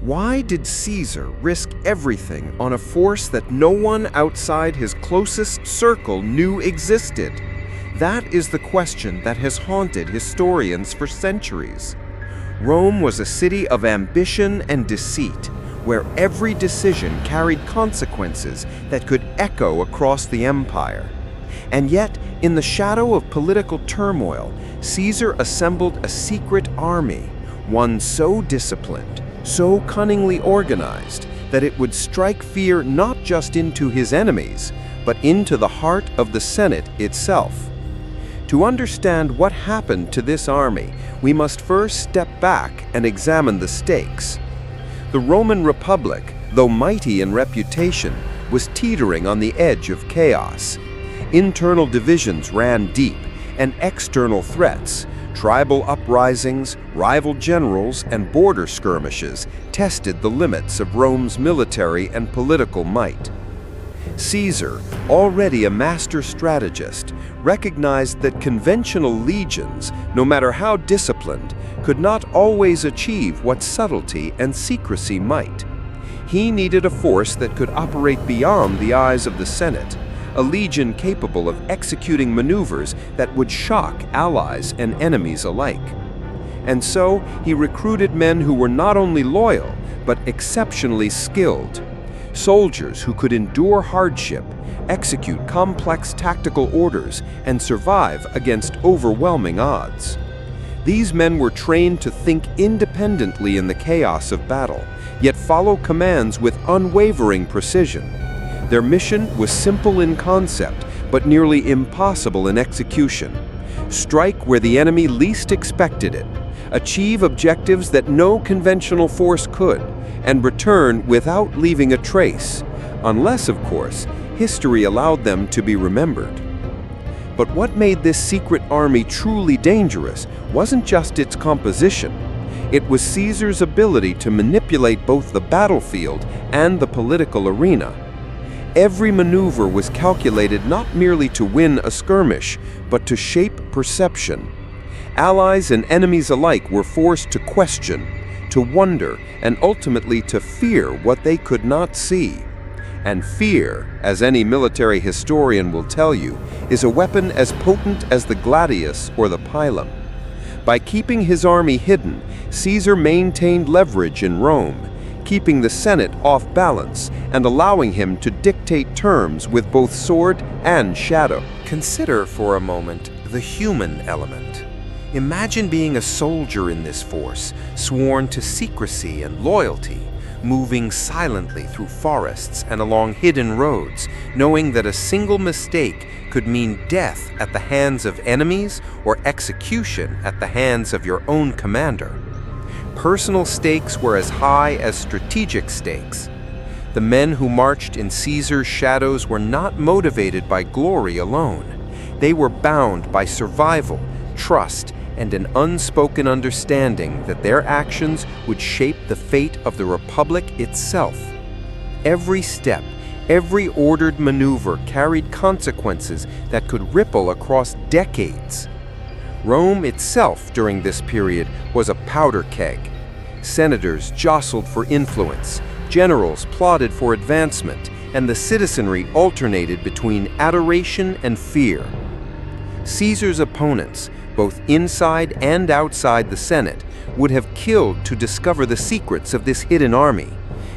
Why did Caesar risk everything on a force that no one outside his closest circle knew existed? That is the question that has haunted historians for centuries. Rome was a city of ambition and deceit, where every decision carried consequences that could echo across the empire. And yet, in the shadow of political turmoil, Caesar assembled a secret army, one so disciplined, so cunningly organized, that it would strike fear not just into his enemies, but into the heart of the Senate itself. To understand what happened to this army, we must first step back and examine the stakes. The Roman Republic, though mighty in reputation, was teetering on the edge of chaos. Internal divisions ran deep, and external threats, tribal uprisings, rival generals, and border skirmishes tested the limits of Rome's military and political might. Caesar, already a master strategist, recognized that conventional legions, no matter how disciplined, could not always achieve what subtlety and secrecy might. He needed a force that could operate beyond the eyes of the Senate, a legion capable of executing maneuvers that would shock allies and enemies alike. And so he recruited men who were not only loyal, but exceptionally skilled. Soldiers who could endure hardship, execute complex tactical orders, and survive against overwhelming odds. These men were trained to think independently in the chaos of battle, yet follow commands with unwavering precision. Their mission was simple in concept, but nearly impossible in execution. Strike where the enemy least expected it, achieve objectives that no conventional force could, and return without leaving a trace, unless, of course, history allowed them to be remembered. But what made this secret army truly dangerous wasn't just its composition. It was Caesar's ability to manipulate both the battlefield and the political arena. Every maneuver was calculated not merely to win a skirmish, but to shape perception. Allies and enemies alike were forced to question, to wonder, and ultimately to fear what they could not see. And fear, as any military historian will tell you, is a weapon as potent as the gladius or the pilum. By keeping his army hidden, Caesar maintained leverage in Rome, keeping the Senate off balance and allowing him to dictate terms with both sword and shadow. Consider for a moment the human element. Imagine being a soldier in this force, sworn to secrecy and loyalty, moving silently through forests and along hidden roads, knowing that a single mistake could mean death at the hands of enemies or execution at the hands of your own commander. Personal stakes were as high as strategic stakes. The men who marched in Caesar's shadows were not motivated by glory alone. They were bound by survival, trust, and an unspoken understanding that their actions would shape the fate of the Republic itself. Every step, every ordered maneuver carried consequences that could ripple across decades. Rome itself during this period was a powder keg. Senators jostled for influence, generals plotted for advancement, and the citizenry alternated between adoration and fear. Caesar's opponents, both inside and outside the Senate, would have killed to discover the secrets of this hidden army.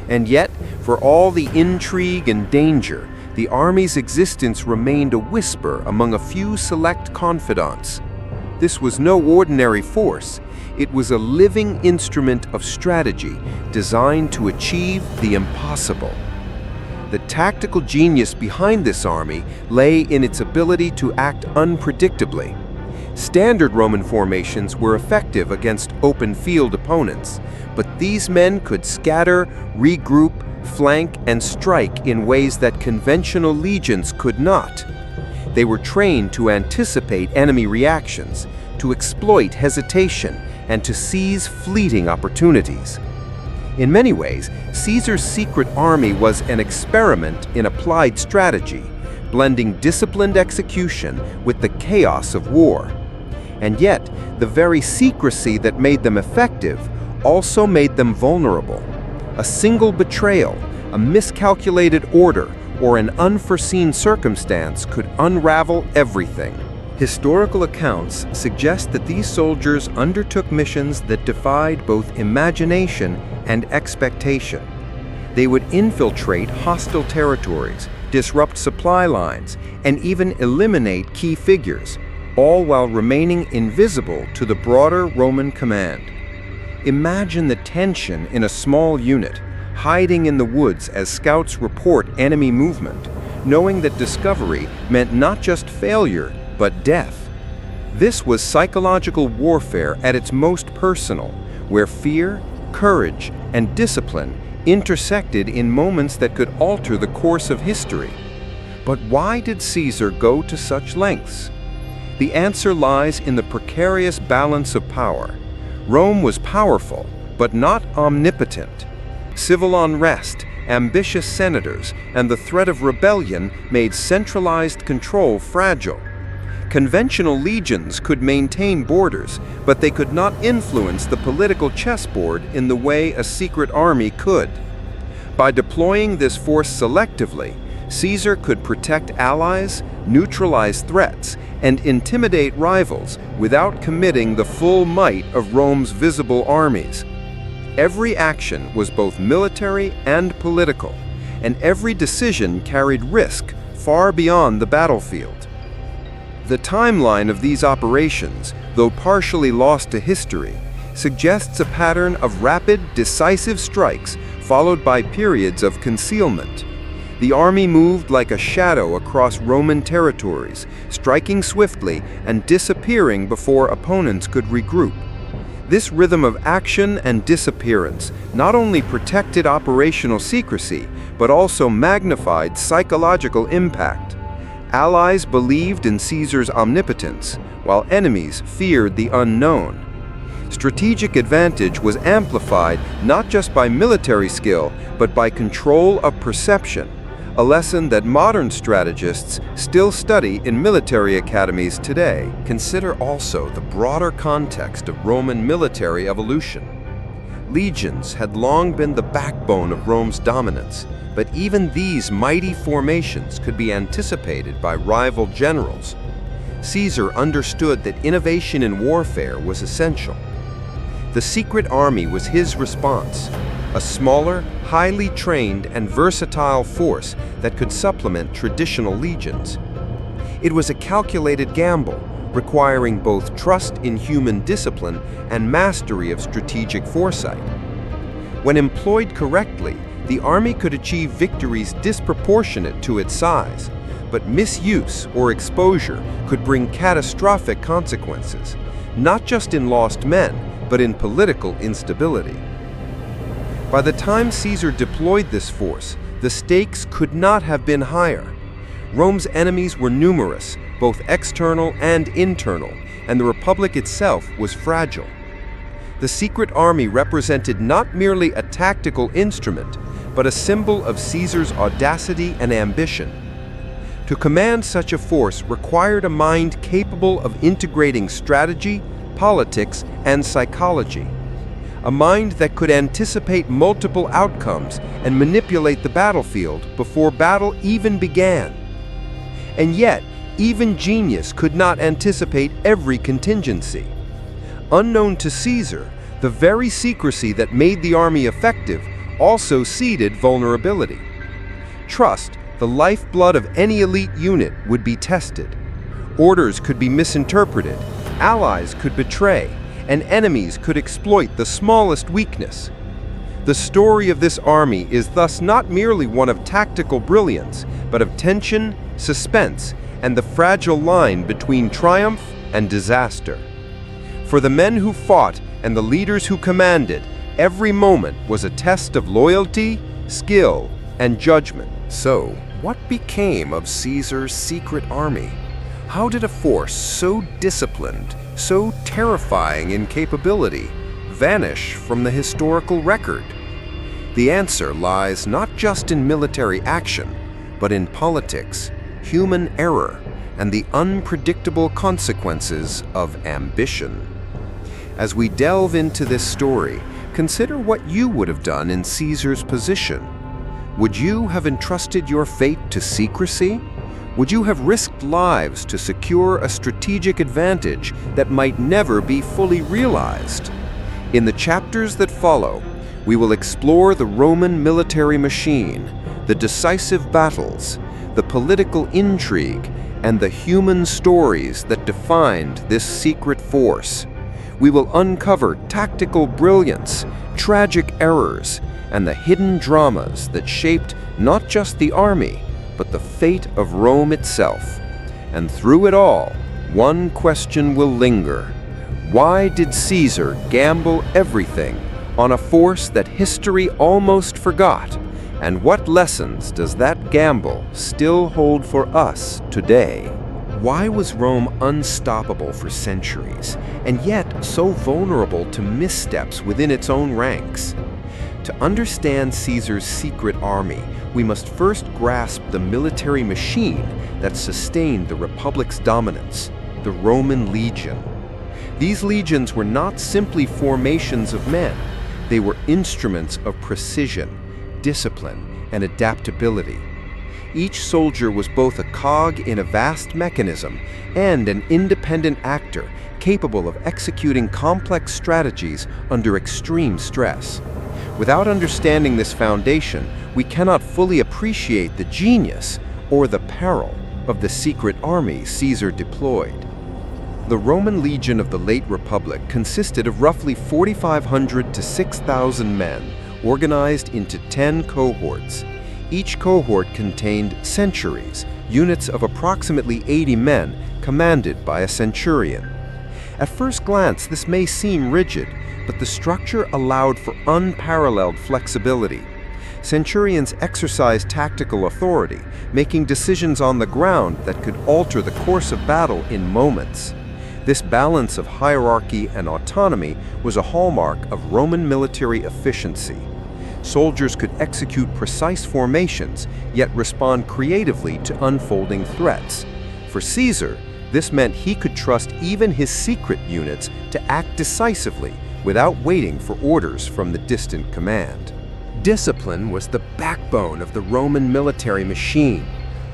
And yet, for all the intrigue and danger, the army's existence remained a whisper among a few select confidants. This was no ordinary force. It was a living instrument of strategy designed to achieve the impossible. The tactical genius behind this army lay in its ability to act unpredictably. Standard Roman formations were effective against open-field opponents, but these men could scatter, regroup, flank, and strike in ways that conventional legions could not. They were trained to anticipate enemy reactions, to exploit hesitation, and to seize fleeting opportunities. In many ways, Caesar's secret army was an experiment in applied strategy, blending disciplined execution with the chaos of war. And yet, the very secrecy that made them effective also made them vulnerable. A single betrayal, a miscalculated order, or an unforeseen circumstance could unravel everything. Historical accounts suggest that these soldiers undertook missions that defied both imagination and expectation. They would infiltrate hostile territories, disrupt supply lines, and even eliminate key figures, all while remaining invisible to the broader Roman command. Imagine the tension in a small unit, hiding in the woods as scouts report enemy movement, knowing that discovery meant not just failure, but death. This was psychological warfare at its most personal, where fear, courage, and discipline intersected in moments that could alter the course of history. But why did Caesar go to such lengths? The answer lies in the precarious balance of power. Rome was powerful, but not omnipotent. Civil unrest, ambitious senators, and the threat of rebellion made centralized control fragile. Conventional legions could maintain borders, but they could not influence the political chessboard in the way a secret army could. By deploying this force selectively, Caesar could protect allies, neutralize threats, and intimidate rivals without committing the full might of Rome's visible armies. Every action was both military and political, and every decision carried risk far beyond the battlefield. The timeline of these operations, though partially lost to history, suggests a pattern of rapid, decisive strikes followed by periods of concealment. The army moved like a shadow across Roman territories, striking swiftly and disappearing before opponents could regroup. This rhythm of action and disappearance not only protected operational secrecy, but also magnified psychological impact. Allies believed in Caesar's omnipotence, while enemies feared the unknown. Strategic advantage was amplified not just by military skill, but by control of perception, a lesson that modern strategists still study in military academies today. Consider also the broader context of Roman military evolution. Legions had long been the backbone of Rome's dominance, but even these mighty formations could be anticipated by rival generals. Caesar understood that innovation in warfare was essential. The secret army was his response, a smaller, highly trained, and versatile force that could supplement traditional legions. It was a calculated gamble, requiring both trust in human discipline and mastery of strategic foresight. When employed correctly, the army could achieve victories disproportionate to its size, but misuse or exposure could bring catastrophic consequences, not just in lost men, but in political instability. By the time Caesar deployed this force, the stakes could not have been higher. Rome's enemies were numerous, both external and internal, and the Republic itself was fragile. The secret army represented not merely a tactical instrument, but a symbol of Caesar's audacity and ambition. To command such a force required a mind capable of integrating strategy, politics, and psychology. A mind that could anticipate multiple outcomes and manipulate the battlefield before battle even began. And yet, even genius could not anticipate every contingency. Unknown to Caesar, the very secrecy that made the army effective also seeded vulnerability. Trust, the lifeblood of any elite unit, would be tested. Orders could be misinterpreted, allies could betray, and enemies could exploit the smallest weakness. The story of this army is thus not merely one of tactical brilliance, but of tension, suspense, and the fragile line between triumph and disaster. For the men who fought and the leaders who commanded, every moment was a test of loyalty, skill, and judgment. So, what became of Caesar's secret army? How did a force so disciplined, so terrifying in capability, vanish from the historical record? The answer lies not just in military action, but in politics, human error, and the unpredictable consequences of ambition. As we delve into this story, Consider what you would have done in Caesar's position. Would you have entrusted your fate to secrecy? Would you have risked lives to secure a strategic advantage that might never be fully realized? In the chapters that follow, we will explore the Roman military machine, the decisive battles, the political intrigue, and the human stories that defined this secret force. We will uncover tactical brilliance, tragic errors, and the hidden dramas that shaped not just the army, but the fate of Rome itself. And through it all, one question will linger. Why did Caesar gamble everything on a force that history almost forgot? And what lessons does that gamble still hold for us today? Why was Rome unstoppable for centuries, and yet so vulnerable to missteps within its own ranks? To understand Caesar's secret army, we must first grasp the military machine that sustained the Republic's dominance, the Roman legion. These legions were not simply formations of men. They were instruments of precision, discipline, and adaptability. Each soldier was both a cog in a vast mechanism and an independent actor capable of executing complex strategies under extreme stress. Without understanding this foundation, we cannot fully appreciate the genius or the peril of the secret army Caesar deployed. The Roman legion of the late Republic consisted of roughly 4,500 to 6,000 men, organized into 10 cohorts. Each cohort contained centuries, units of approximately 80 men, commanded by a centurion. At first glance, this may seem rigid, but the structure allowed for unparalleled flexibility. Centurions exercised tactical authority, making decisions on the ground that could alter the course of battle in moments. This balance of hierarchy and autonomy was a hallmark of Roman military efficiency. Soldiers could execute precise formations, yet respond creatively to unfolding threats. For Caesar, this meant he could trust even his secret units to act decisively without waiting for orders from the distant command. Discipline was the backbone of the Roman military machine.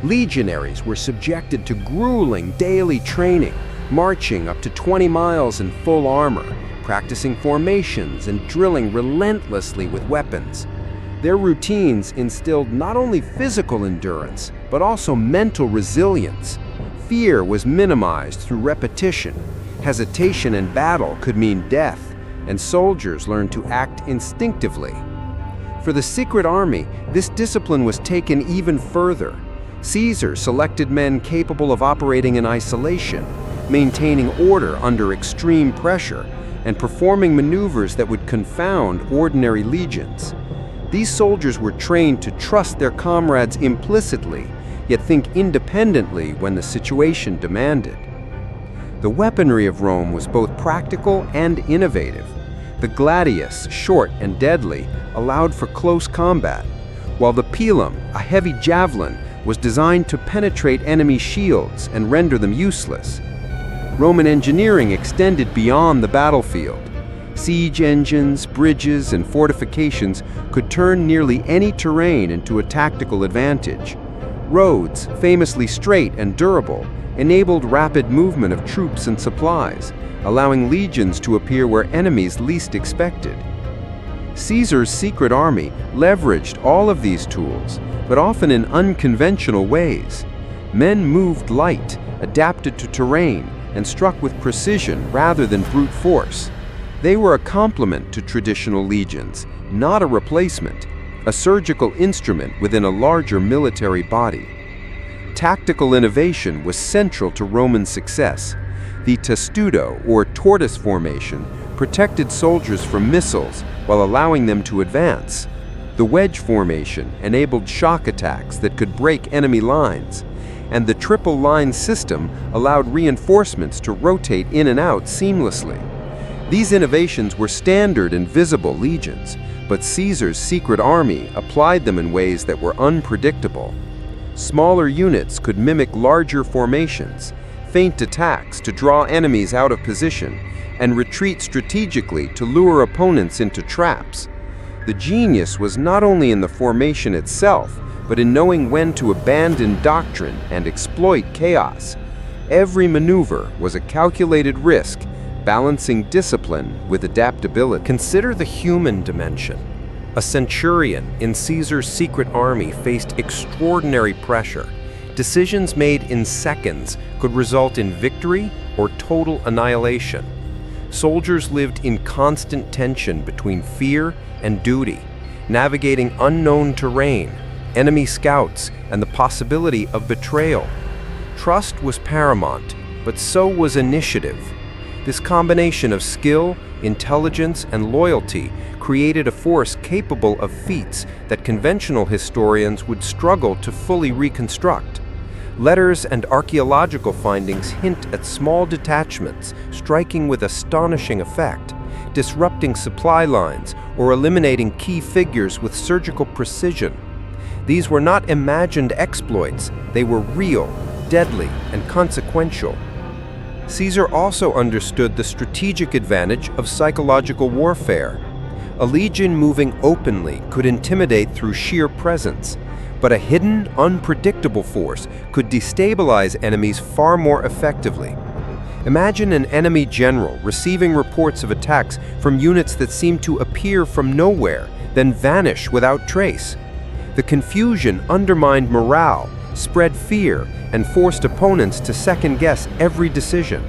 Legionaries were subjected to grueling daily training, marching up to 20 miles in full armor, practicing formations and drilling relentlessly with weapons. Their routines instilled not only physical endurance, but also mental resilience. Fear was minimized through repetition. Hesitation in battle could mean death, and soldiers learned to act instinctively. For the secret army, this discipline was taken even further. Caesar selected men capable of operating in isolation, maintaining order under extreme pressure, and performing maneuvers that would confound ordinary legions. These soldiers were trained to trust their comrades implicitly, yet think independently when the situation demanded. The weaponry of Rome was both practical and innovative. The gladius, short and deadly, allowed for close combat, while the pilum, a heavy javelin, was designed to penetrate enemy shields and render them useless. Roman engineering extended beyond the battlefield. Siege engines, bridges, and fortifications could turn nearly any terrain into a tactical advantage. Roads, famously straight and durable, enabled rapid movement of troops and supplies, allowing legions to appear where enemies least expected. Caesar's secret army leveraged all of these tools, but often in unconventional ways. Men moved light, adapted to terrain, and struck with precision rather than brute force. They were a complement to traditional legions, not a replacement, a surgical instrument within a larger military body. Tactical innovation was central to Roman success. The testudo, or tortoise formation, protected soldiers from missiles while allowing them to advance. The wedge formation enabled shock attacks that could break enemy lines, and the triple line system allowed reinforcements to rotate in and out seamlessly. These innovations were standard in visible legions, but Caesar's secret army applied them in ways that were unpredictable. Smaller units could mimic larger formations, feint attacks to draw enemies out of position, and retreat strategically to lure opponents into traps. The genius was not only in the formation itself, but in knowing when to abandon doctrine and exploit chaos. Every maneuver was a calculated risk, balancing discipline with adaptability. Consider the human dimension. A centurion in Caesar's secret army faced extraordinary pressure. Decisions made in seconds could result in victory or total annihilation. Soldiers lived in constant tension between fear and duty, navigating unknown terrain, enemy scouts, and the possibility of betrayal. Trust was paramount, but so was initiative. This combination of skill, intelligence, and loyalty created a force capable of feats that conventional historians would struggle to fully reconstruct. Letters and archaeological findings hint at small detachments striking with astonishing effect, disrupting supply lines or eliminating key figures with surgical precision. These were not imagined exploits, they were real, deadly, and consequential. Caesar also understood the strategic advantage of psychological warfare. A legion moving openly could intimidate through sheer presence, but a hidden, unpredictable force could destabilize enemies far more effectively. Imagine an enemy general receiving reports of attacks from units that seem to appear from nowhere, then vanish without trace. The confusion undermined morale, spread fear, and forced opponents to second-guess every decision.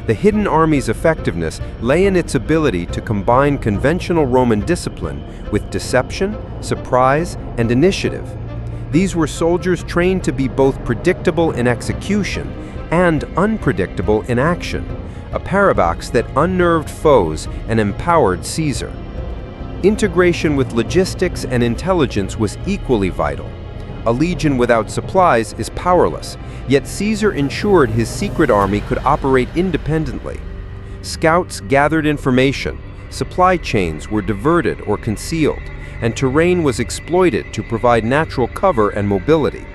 The hidden army's effectiveness lay in its ability to combine conventional Roman discipline with deception, surprise, and initiative. These were soldiers trained to be both predictable in execution and unpredictable in action, a paradox that unnerved foes and empowered Caesar. Integration with logistics and intelligence was equally vital. A legion without supplies is powerless, yet Caesar ensured his secret army could operate independently. Scouts gathered information, supply chains were diverted or concealed, and terrain was exploited to provide natural cover and mobility.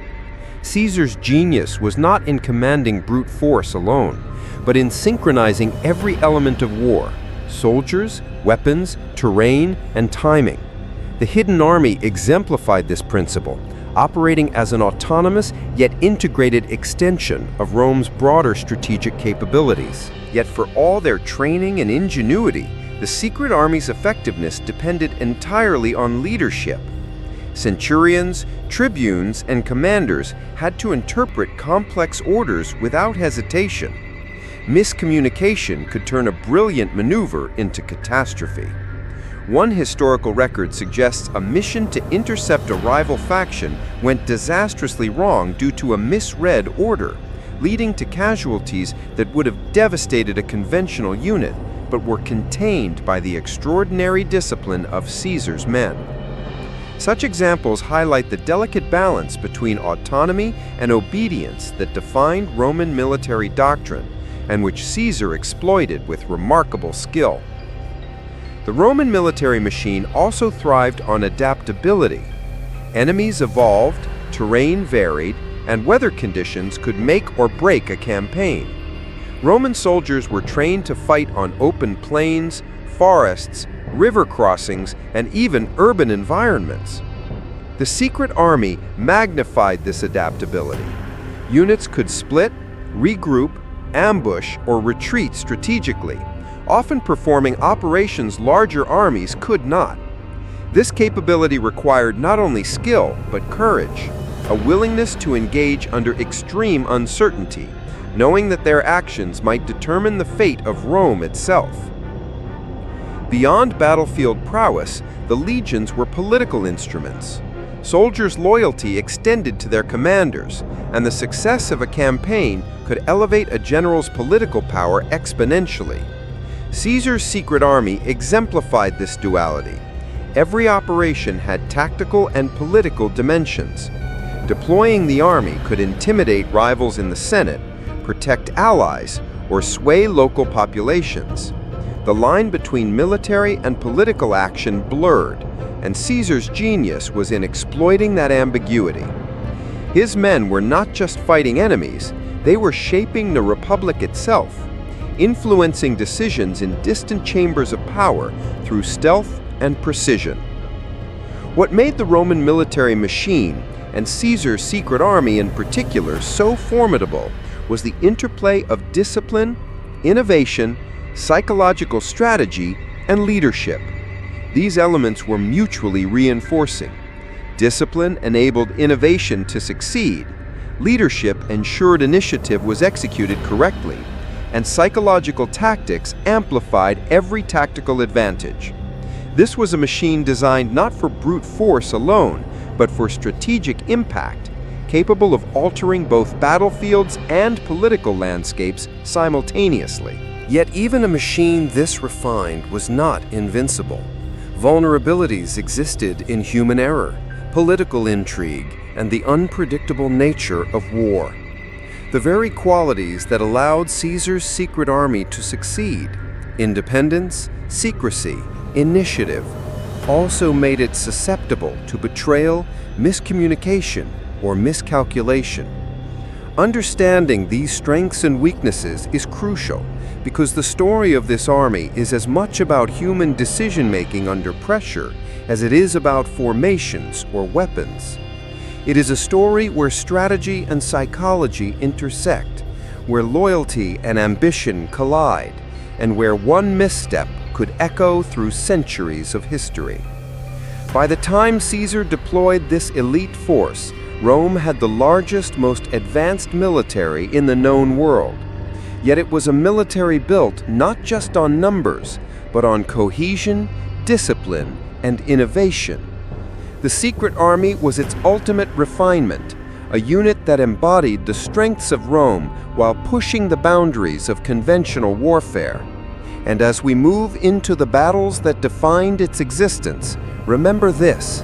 Caesar's genius was not in commanding brute force alone, but in synchronizing every element of war: soldiers, weapons, terrain, and timing. The hidden army exemplified this principle, operating as an autonomous yet integrated extension of Rome's broader strategic capabilities. Yet for all their training and ingenuity, the secret army's effectiveness depended entirely on leadership. Centurions, tribunes, and commanders had to interpret complex orders without hesitation. Miscommunication could turn a brilliant maneuver into catastrophe. One historical record suggests a mission to intercept a rival faction went disastrously wrong due to a misread order, leading to casualties that would have devastated a conventional unit, but were contained by the extraordinary discipline of Caesar's men. Such examples highlight the delicate balance between autonomy and obedience that defined Roman military doctrine, and which Caesar exploited with remarkable skill. The Roman military machine also thrived on adaptability. Enemies evolved, terrain varied, and weather conditions could make or break a campaign. Roman soldiers were trained to fight on open plains, forests, river crossings, and even urban environments. The secret army magnified this adaptability. Units could split, regroup, ambush, or retreat strategically, often performing operations larger armies could not. This capability required not only skill, but courage, a willingness to engage under extreme uncertainty, knowing that their actions might determine the fate of Rome itself. Beyond battlefield prowess, the legions were political instruments. Soldiers' loyalty extended to their commanders, and the success of a campaign could elevate a general's political power exponentially. Caesar's secret army exemplified this duality. Every operation had tactical and political dimensions. Deploying the army could intimidate rivals in the Senate, protect allies, or sway local populations. The line between military and political action blurred, and Caesar's genius was in exploiting that ambiguity. His men were not just fighting enemies, They were shaping the Republic itself, influencing decisions in distant chambers of power through stealth and precision. What made the Roman military machine, and Caesar's secret army in particular, so formidable was the interplay of discipline, innovation, psychological strategy, and leadership. These elements were mutually reinforcing. Discipline enabled innovation to succeed, leadership ensured initiative was executed correctly, and psychological tactics amplified every tactical advantage. This was a machine designed not for brute force alone, but for strategic impact, capable of altering both battlefields and political landscapes simultaneously. Yet even a machine this refined was not invincible. Vulnerabilities existed in human error, political intrigue, and the unpredictable nature of war. The very qualities that allowed Caesar's secret army to succeed, independence, secrecy, initiative, also made it susceptible to betrayal, miscommunication, or miscalculation. Understanding these strengths and weaknesses is crucial because the story of this army is as much about human decision-making under pressure as it is about formations or weapons. It is a story where strategy and psychology intersect, where loyalty and ambition collide, and where one misstep could echo through centuries of history. By the time Caesar deployed this elite force, Rome had the largest, most advanced military in the known world. Yet it was a military built not just on numbers, but on cohesion, discipline, and innovation. The secret army was its ultimate refinement, a unit that embodied the strengths of Rome while pushing the boundaries of conventional warfare. And as we move into the battles that defined its existence, remember this: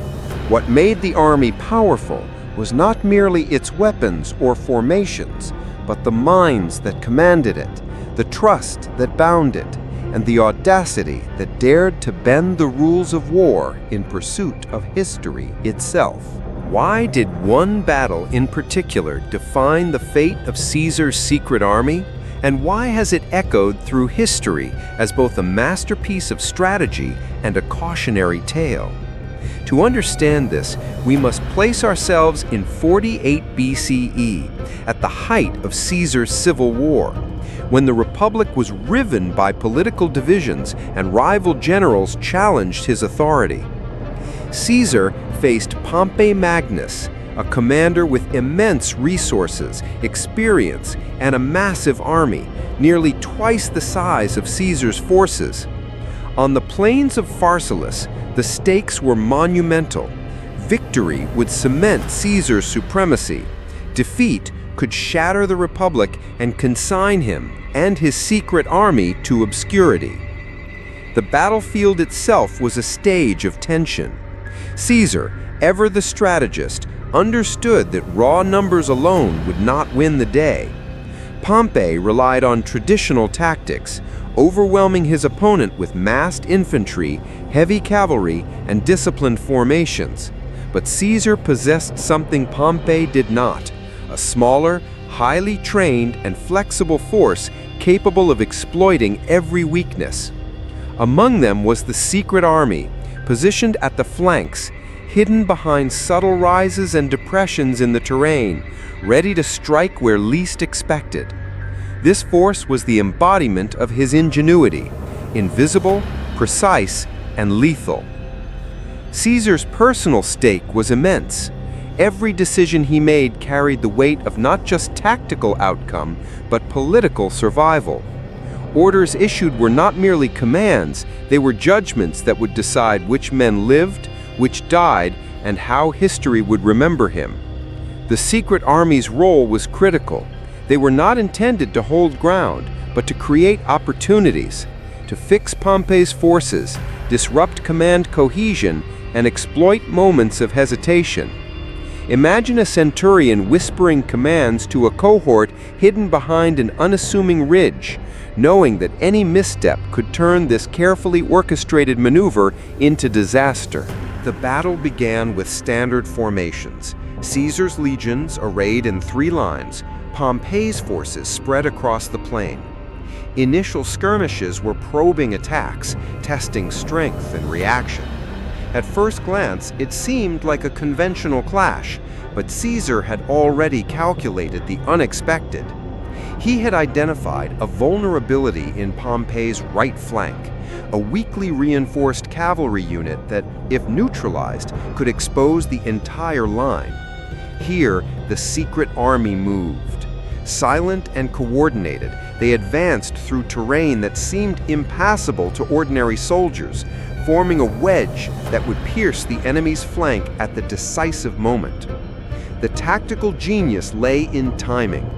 what made the army powerful was not merely its weapons or formations, but the minds that commanded it, the trust that bound it, and the audacity that dared to bend the rules of war in pursuit of history itself. Why did one battle in particular define the fate of Caesar's secret army? And why has it echoed through history as both a masterpiece of strategy and a cautionary tale? To understand this, we must place ourselves in 48 BCE, at the height of Caesar's civil war, when the Republic was riven by political divisions and rival generals challenged his authority. Caesar faced Pompey Magnus, a commander with immense resources, experience, and a massive army, nearly twice the size of Caesar's forces. On the plains of Pharsalus, the stakes were monumental. Victory would cement Caesar's supremacy. Defeat could shatter the Republic and consign him and his secret army to obscurity. The battlefield itself was a stage of tension. Caesar, ever the strategist, understood that raw numbers alone would not win the day. Pompey relied on traditional tactics, overwhelming his opponent with massed infantry, heavy cavalry, and disciplined formations. But Caesar possessed something Pompey did not: a smaller, highly trained, and flexible force capable of exploiting every weakness. Among them was the secret army, positioned at the flanks, hidden behind subtle rises and depressions in the terrain, ready to strike where least expected. This force was the embodiment of his ingenuity, invisible, precise, and lethal. Caesar's personal stake was immense. Every decision he made carried the weight of not just tactical outcome, but political survival. Orders issued were not merely commands, they were judgments that would decide which men lived, which died, and how history would remember him. The secret army's role was critical. They were not intended to hold ground, but to create opportunities, to fix Pompey's forces, disrupt command cohesion, and exploit moments of hesitation. Imagine a centurion whispering commands to a cohort hidden behind an unassuming ridge, knowing that any misstep could turn this carefully orchestrated maneuver into disaster. The battle began with standard formations. Caesar's legions arrayed in 3 lines, Pompey's forces spread across the plain. Initial skirmishes were probing attacks, testing strength and reaction. At first glance, it seemed like a conventional clash, but Caesar had already calculated the unexpected. He had identified a vulnerability in Pompey's right flank, a weakly reinforced cavalry unit that, if neutralized, could expose the entire line. Here, the secret army moved. Silent and coordinated, they advanced through terrain that seemed impassable to ordinary soldiers, forming a wedge that would pierce the enemy's flank at the decisive moment. The tactical genius lay in timing.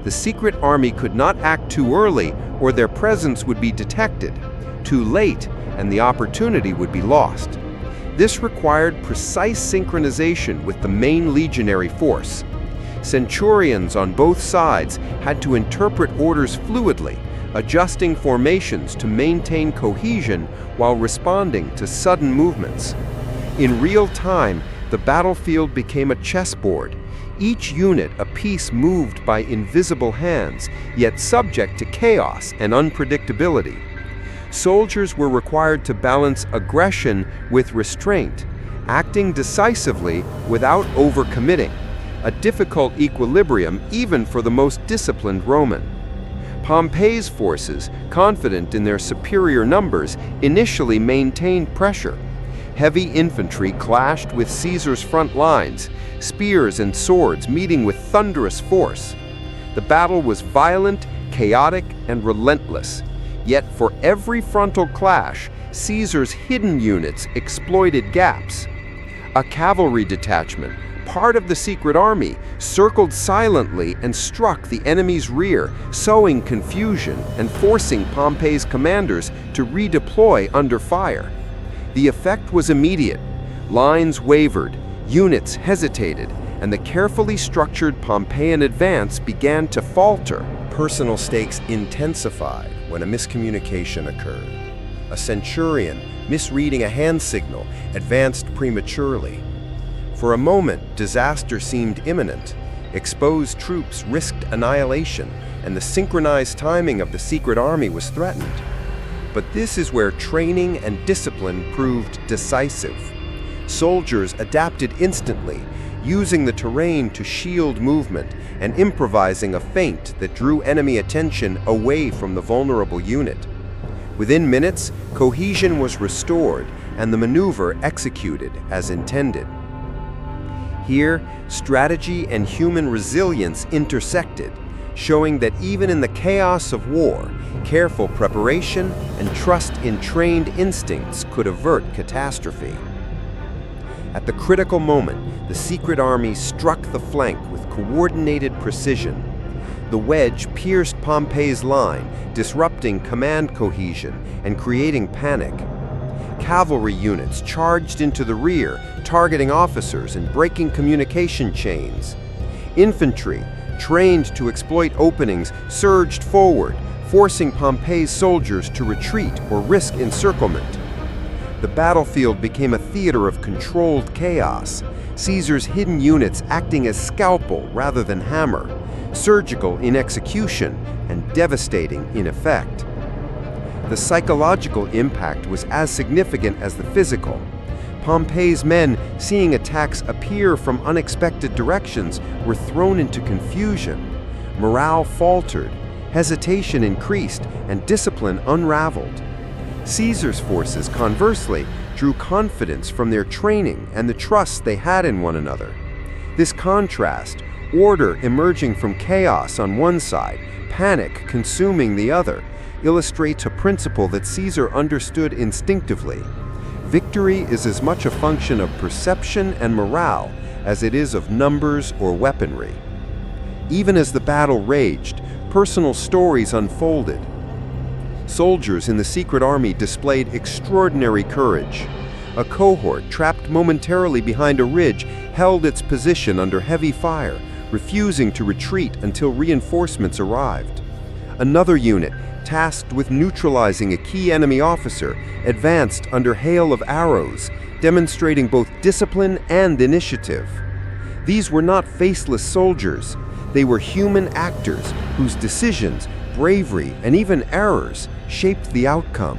The secret army could not act too early, or their presence would be detected. Too late, and the opportunity would be lost. This required precise synchronization with the main legionary force. Centurions on both sides had to interpret orders fluidly, adjusting formations to maintain cohesion while responding to sudden movements. In real time, the battlefield became a chessboard, each unit a piece moved by invisible hands, yet subject to chaos and unpredictability. Soldiers were required to balance aggression with restraint, acting decisively without overcommitting, a difficult equilibrium even for the most disciplined Roman. Pompey's forces, confident in their superior numbers, initially maintained pressure. Heavy infantry clashed with Caesar's front lines, spears and swords meeting with thunderous force. The battle was violent, chaotic, and relentless. Yet for every frontal clash, Caesar's hidden units exploited gaps. A cavalry detachment, part of the secret army, circled silently and struck the enemy's rear, sowing confusion and forcing Pompey's commanders to redeploy under fire. The effect was immediate. Lines wavered, units hesitated, and the carefully structured Pompeian advance began to falter. Personal stakes intensified when a miscommunication occurred. A centurion, misreading a hand signal, advanced prematurely. For a moment, disaster seemed imminent. Exposed troops risked annihilation, and the synchronized timing of the secret army was threatened. But this is where training and discipline proved decisive. Soldiers adapted instantly, using the terrain to shield movement and improvising a feint that drew enemy attention away from the vulnerable unit. Within minutes, cohesion was restored and the maneuver executed as intended. Here, strategy and human resilience intersected, showing that even in the chaos of war, careful preparation and trust in trained instincts could avert catastrophe. At the critical moment, the secret army struck the flank with coordinated precision. The wedge pierced Pompey's line, disrupting command cohesion and creating panic. Cavalry units charged into the rear, targeting officers and breaking communication chains. Infantry, trained to exploit openings, surged forward, forcing Pompey's soldiers to retreat or risk encirclement. The battlefield became a theater of controlled chaos, Caesar's hidden units acting as scalpel rather than hammer, surgical in execution and devastating in effect. The psychological impact was as significant as the physical. Pompey's men, seeing attacks appear from unexpected directions, were thrown into confusion. Morale faltered, hesitation increased, and discipline unraveled. Caesar's forces, conversely, drew confidence from their training and the trust they had in one another. This contrast, order emerging from chaos on one side, panic consuming the other, illustrates a principle that Caesar understood instinctively. Victory is as much a function of perception and morale as it is of numbers or weaponry. Even as the battle raged, personal stories unfolded. Soldiers in the secret army displayed extraordinary courage. A cohort, trapped momentarily behind a ridge, held its position under heavy fire, refusing to retreat until reinforcements arrived. Another unit, tasked with neutralizing a key enemy officer, advanced under hail of arrows, demonstrating both discipline and initiative. These were not faceless soldiers. They were human actors whose decisions, bravery, and even errors shaped the outcome.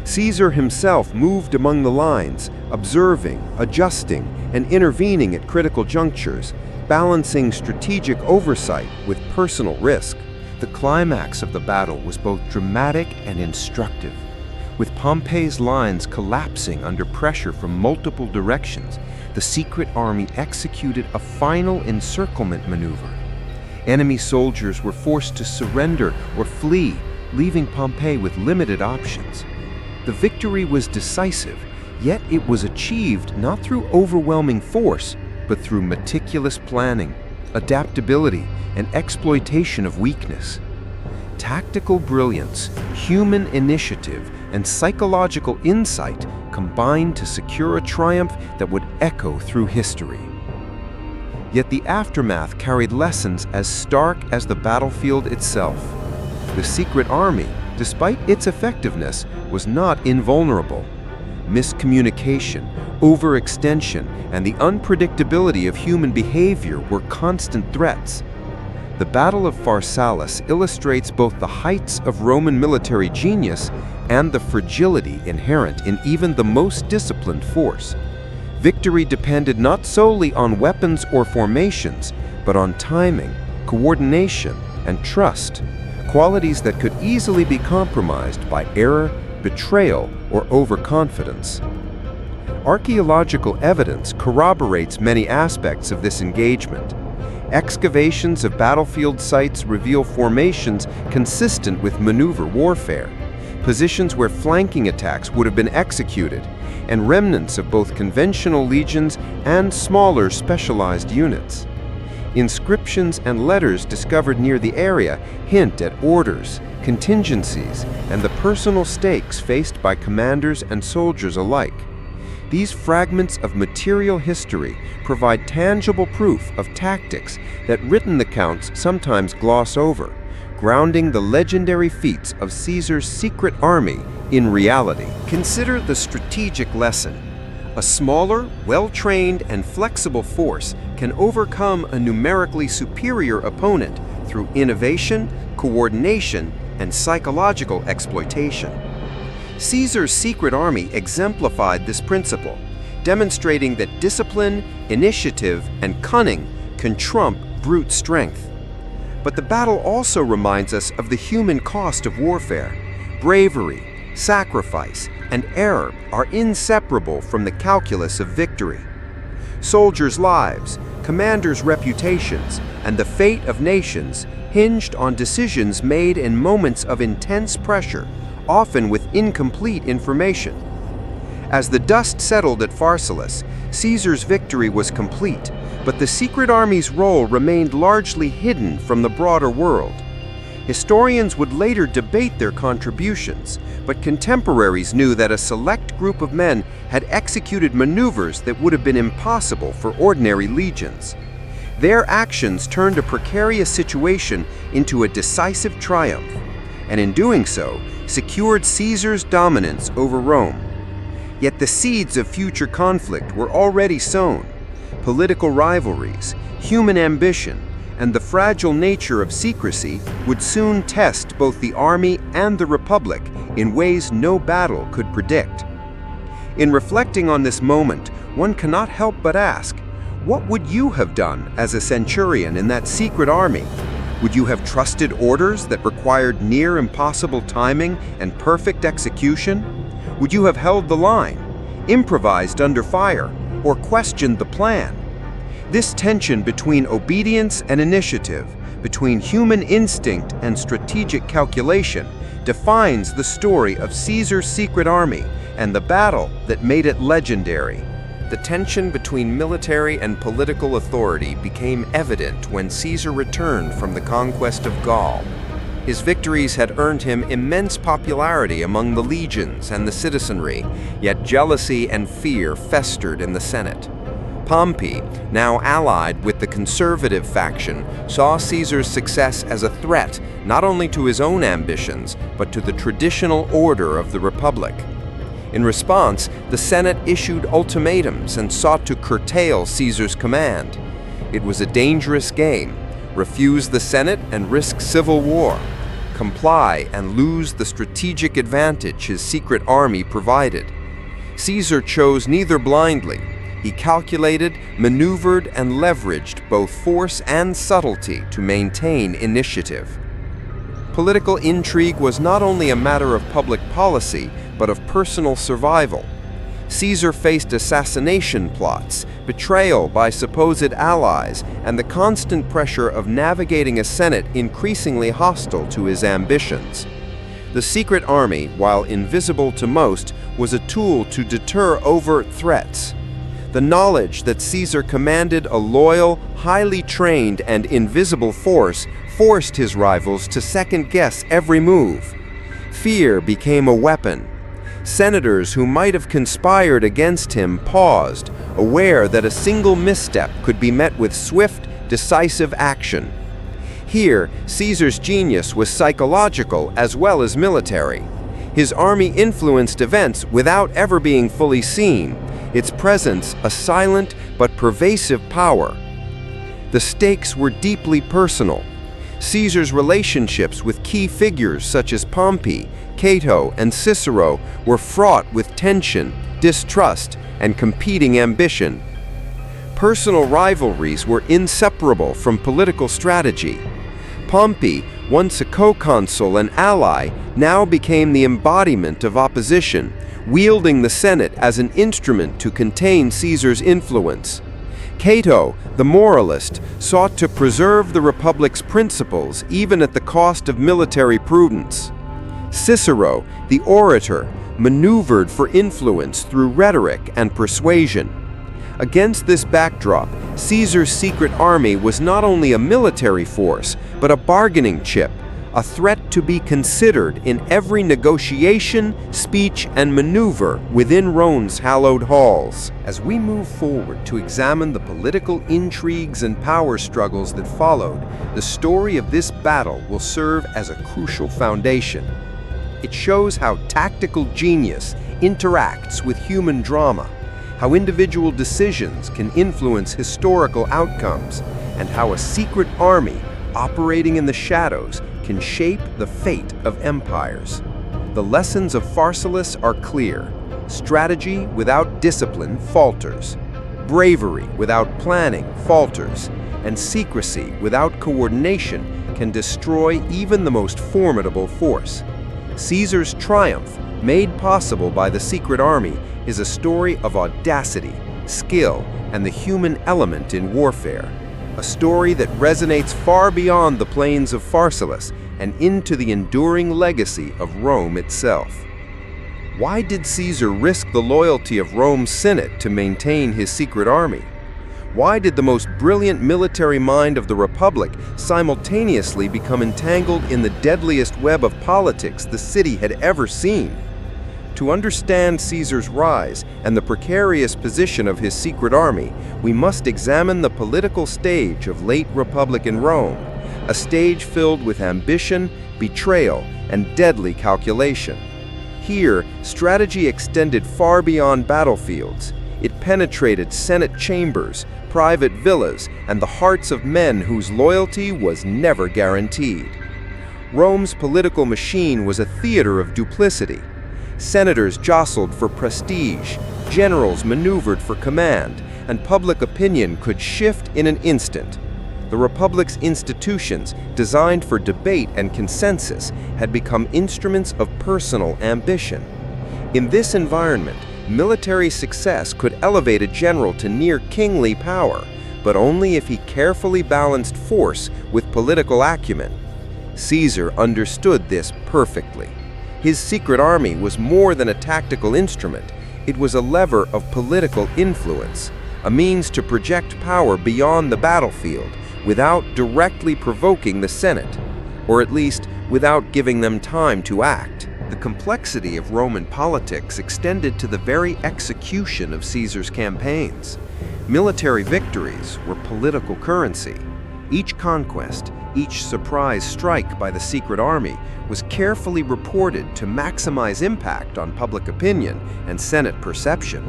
Caesar himself moved among the lines, observing, adjusting, and intervening at critical junctures, balancing strategic oversight with personal risk. The climax of the battle was both dramatic and instructive. With Pompey's lines collapsing under pressure from multiple directions, the secret army executed a final encirclement maneuver. Enemy soldiers were forced to surrender or flee, leaving Pompey with limited options. The victory was decisive, yet it was achieved not through overwhelming force, but through meticulous planning, adaptability, and exploitation of weakness. Tactical brilliance, human initiative, and psychological insight combined to secure a triumph that would echo through history. Yet the aftermath carried lessons as stark as the battlefield itself. The secret army, despite its effectiveness, was not invulnerable. Miscommunication, overextension, and the unpredictability of human behavior were constant threats. The Battle of Pharsalus illustrates both the heights of Roman military genius and the fragility inherent in even the most disciplined force. Victory depended not solely on weapons or formations, but on timing, coordination, and trust, qualities that could easily be compromised by error, betrayal, or overconfidence. Archaeological evidence corroborates many aspects of this engagement. Excavations of battlefield sites reveal formations consistent with maneuver warfare, positions where flanking attacks would have been executed, and remnants of both conventional legions and smaller specialized units. Inscriptions and letters discovered near the area hint at orders, contingencies, and the personal stakes faced by commanders and soldiers alike. These fragments of material history provide tangible proof of tactics that written accounts sometimes gloss over, grounding the legendary feats of Caesar's secret army in reality. Consider the strategic lesson. A smaller, well-trained, and flexible force can overcome a numerically superior opponent through innovation, coordination, and psychological exploitation. Caesar's secret army exemplified this principle, demonstrating that discipline, initiative, and cunning can trump brute strength. But the battle also reminds us of the human cost of warfare. Bravery, sacrifice, and error are inseparable from the calculus of victory. Soldiers' lives, commanders' reputations, and the fate of nations hinged on decisions made in moments of intense pressure, often with incomplete information. As the dust settled at Pharsalus, Caesar's victory was complete, but the secret army's role remained largely hidden from the broader world. Historians would later debate their contributions, but contemporaries knew that a select group of men had executed maneuvers that would have been impossible for ordinary legions. Their actions turned a precarious situation into a decisive triumph, and in doing so, secured Caesar's dominance over Rome. Yet the seeds of future conflict were already sown. Political rivalries, human ambition, and the fragile nature of secrecy would soon test both the army and the republic in ways no battle could predict. In reflecting on this moment, one cannot help but ask, what would you have done as a centurion in that secret army? Would you have trusted orders that required near impossible timing and perfect execution? Would you have held the line, improvised under fire, or questioned the plan? This tension between obedience and initiative, between human instinct and strategic calculation, defines the story of Caesar's secret army and the battle that made it legendary. The tension between military and political authority became evident when Caesar returned from the conquest of Gaul. His victories had earned him immense popularity among the legions and the citizenry, yet jealousy and fear festered in the Senate. Pompey, now allied with the conservative faction, saw Caesar's success as a threat not only to his own ambitions, but to the traditional order of the Republic. In response, the Senate issued ultimatums and sought to curtail Caesar's command. It was a dangerous game. Refuse the Senate and risk civil war. Comply and lose the strategic advantage his secret army provided. Caesar chose neither blindly. He calculated, maneuvered, and leveraged both force and subtlety to maintain initiative. Political intrigue was not only a matter of public policy, but of personal survival. Caesar faced assassination plots, betrayal by supposed allies, and the constant pressure of navigating a Senate increasingly hostile to his ambitions. The secret army, while invisible to most, was a tool to deter overt threats. The knowledge that Caesar commanded a loyal, highly trained, and invisible force forced his rivals to second-guess every move. Fear became a weapon. Senators who might have conspired against him paused, aware that a single misstep could be met with swift, decisive action. Here, Caesar's genius was psychological as well as military. His army influenced events without ever being fully seen, its presence a silent but pervasive power. The stakes were deeply personal. Caesar's relationships with key figures such as Pompey, Cato, and Cicero were fraught with tension, distrust, and competing ambition. Personal rivalries were inseparable from political strategy. Pompey, once a co-consul and ally, now became the embodiment of opposition, wielding the Senate as an instrument to contain Caesar's influence. Cato, the moralist, sought to preserve the Republic's principles even at the cost of military prudence. Cicero, the orator, maneuvered for influence through rhetoric and persuasion. Against this backdrop, Caesar's secret army was not only a military force, but a bargaining chip, a threat to be considered in every negotiation, speech, and maneuver within Rome's hallowed halls. As we move forward to examine the political intrigues and power struggles that followed, the story of this battle will serve as a crucial foundation. It shows how tactical genius interacts with human drama, how individual decisions can influence historical outcomes, and how a secret army operating in the shadows can shape the fate of empires. The lessons of Pharsalus are clear. Strategy without discipline falters. Bravery without planning falters. And secrecy without coordination can destroy even the most formidable force. Caesar's triumph, made possible by the secret army, is a story of audacity, skill, and the human element in warfare. A story that resonates far beyond the plains of Pharsalus and into the enduring legacy of Rome itself. Why did Caesar risk the loyalty of Rome's Senate to maintain his secret army? Why did the most brilliant military mind of the Republic simultaneously become entangled in the deadliest web of politics the city had ever seen? To understand Caesar's rise and the precarious position of his secret army, we must examine the political stage of late Republican Rome, a stage filled with ambition, betrayal, and deadly calculation. Here, strategy extended far beyond battlefields. It penetrated Senate chambers, private villas, and the hearts of men whose loyalty was never guaranteed. Rome's political machine was a theater of duplicity. Senators jostled for prestige, generals maneuvered for command, and public opinion could shift in an instant. The Republic's institutions, designed for debate and consensus, had become instruments of personal ambition. In this environment, military success could elevate a general to near kingly power, but only if he carefully balanced force with political acumen. Caesar understood this perfectly. His secret army was more than a tactical instrument. It was a lever of political influence, a means to project power beyond the battlefield without directly provoking the Senate, or at least without giving them time to act. The complexity of Roman politics extended to the very execution of Caesar's campaigns. Military victories were political currency. Each conquest, each surprise strike by the secret army was carefully reported to maximize impact on public opinion and Senate perception.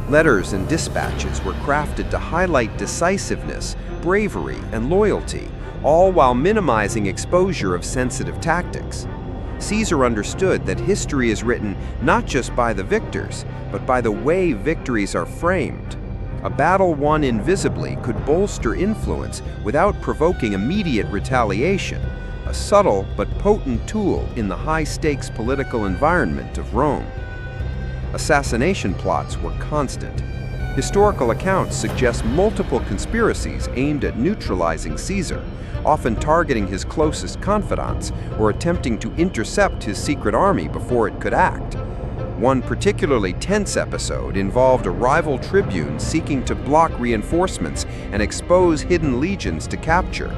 Letters and dispatches were crafted to highlight decisiveness, bravery, and loyalty, all while minimizing exposure of sensitive tactics. Caesar understood that history is written not just by the victors, but by the way victories are framed. A battle won invisibly could bolster influence without provoking immediate retaliation, a subtle but potent tool in the high-stakes political environment of Rome. Assassination plots were constant. Historical accounts suggest multiple conspiracies aimed at neutralizing Caesar, often targeting his closest confidants or attempting to intercept his secret army before it could act. One particularly tense episode involved a rival tribune seeking to block reinforcements and expose hidden legions to capture.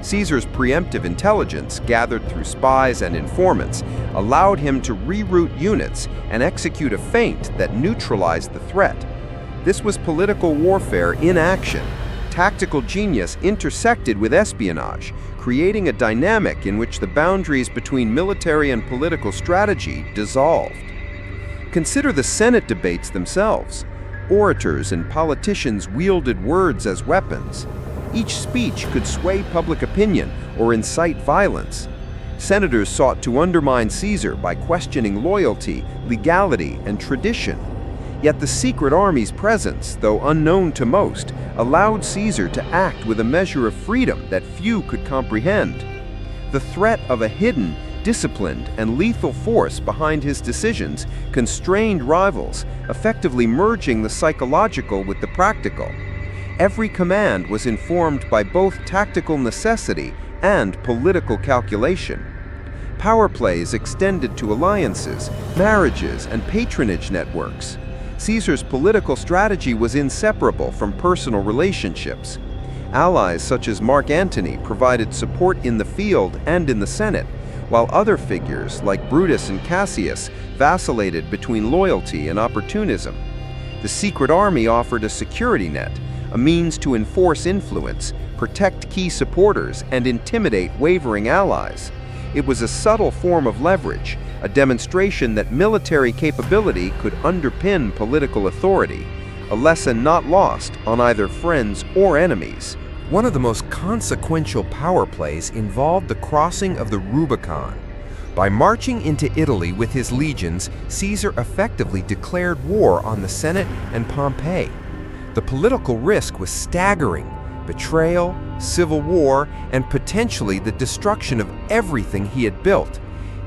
Caesar's preemptive intelligence, gathered through spies and informants, allowed him to reroute units and execute a feint that neutralized the threat. This was political warfare in action. Tactical genius intersected with espionage, creating a dynamic in which the boundaries between military and political strategy dissolved. Consider the Senate debates themselves. Orators and politicians wielded words as weapons. Each speech could sway public opinion or incite violence. Senators sought to undermine Caesar by questioning loyalty, legality, and tradition. Yet the secret army's presence, though unknown to most, allowed Caesar to act with a measure of freedom that few could comprehend. The threat of a hidden, disciplined, and lethal force behind his decisions constrained rivals, effectively merging the psychological with the practical. Every command was informed by both tactical necessity and political calculation. Power plays extended to alliances, marriages, and patronage networks. Caesar's political strategy was inseparable from personal relationships. Allies such as Mark Antony provided support in the field and in the Senate, while other figures like Brutus and Cassius vacillated between loyalty and opportunism. The secret army offered a security net, a means to enforce influence, protect key supporters, and intimidate wavering allies. It was a subtle form of leverage, a demonstration that military capability could underpin political authority, a lesson not lost on either friends or enemies. One of the most consequential power plays involved the crossing of the Rubicon. By marching into Italy with his legions, Caesar effectively declared war on the Senate and Pompey. The political risk was staggering: betrayal, civil war, and potentially the destruction of everything he had built.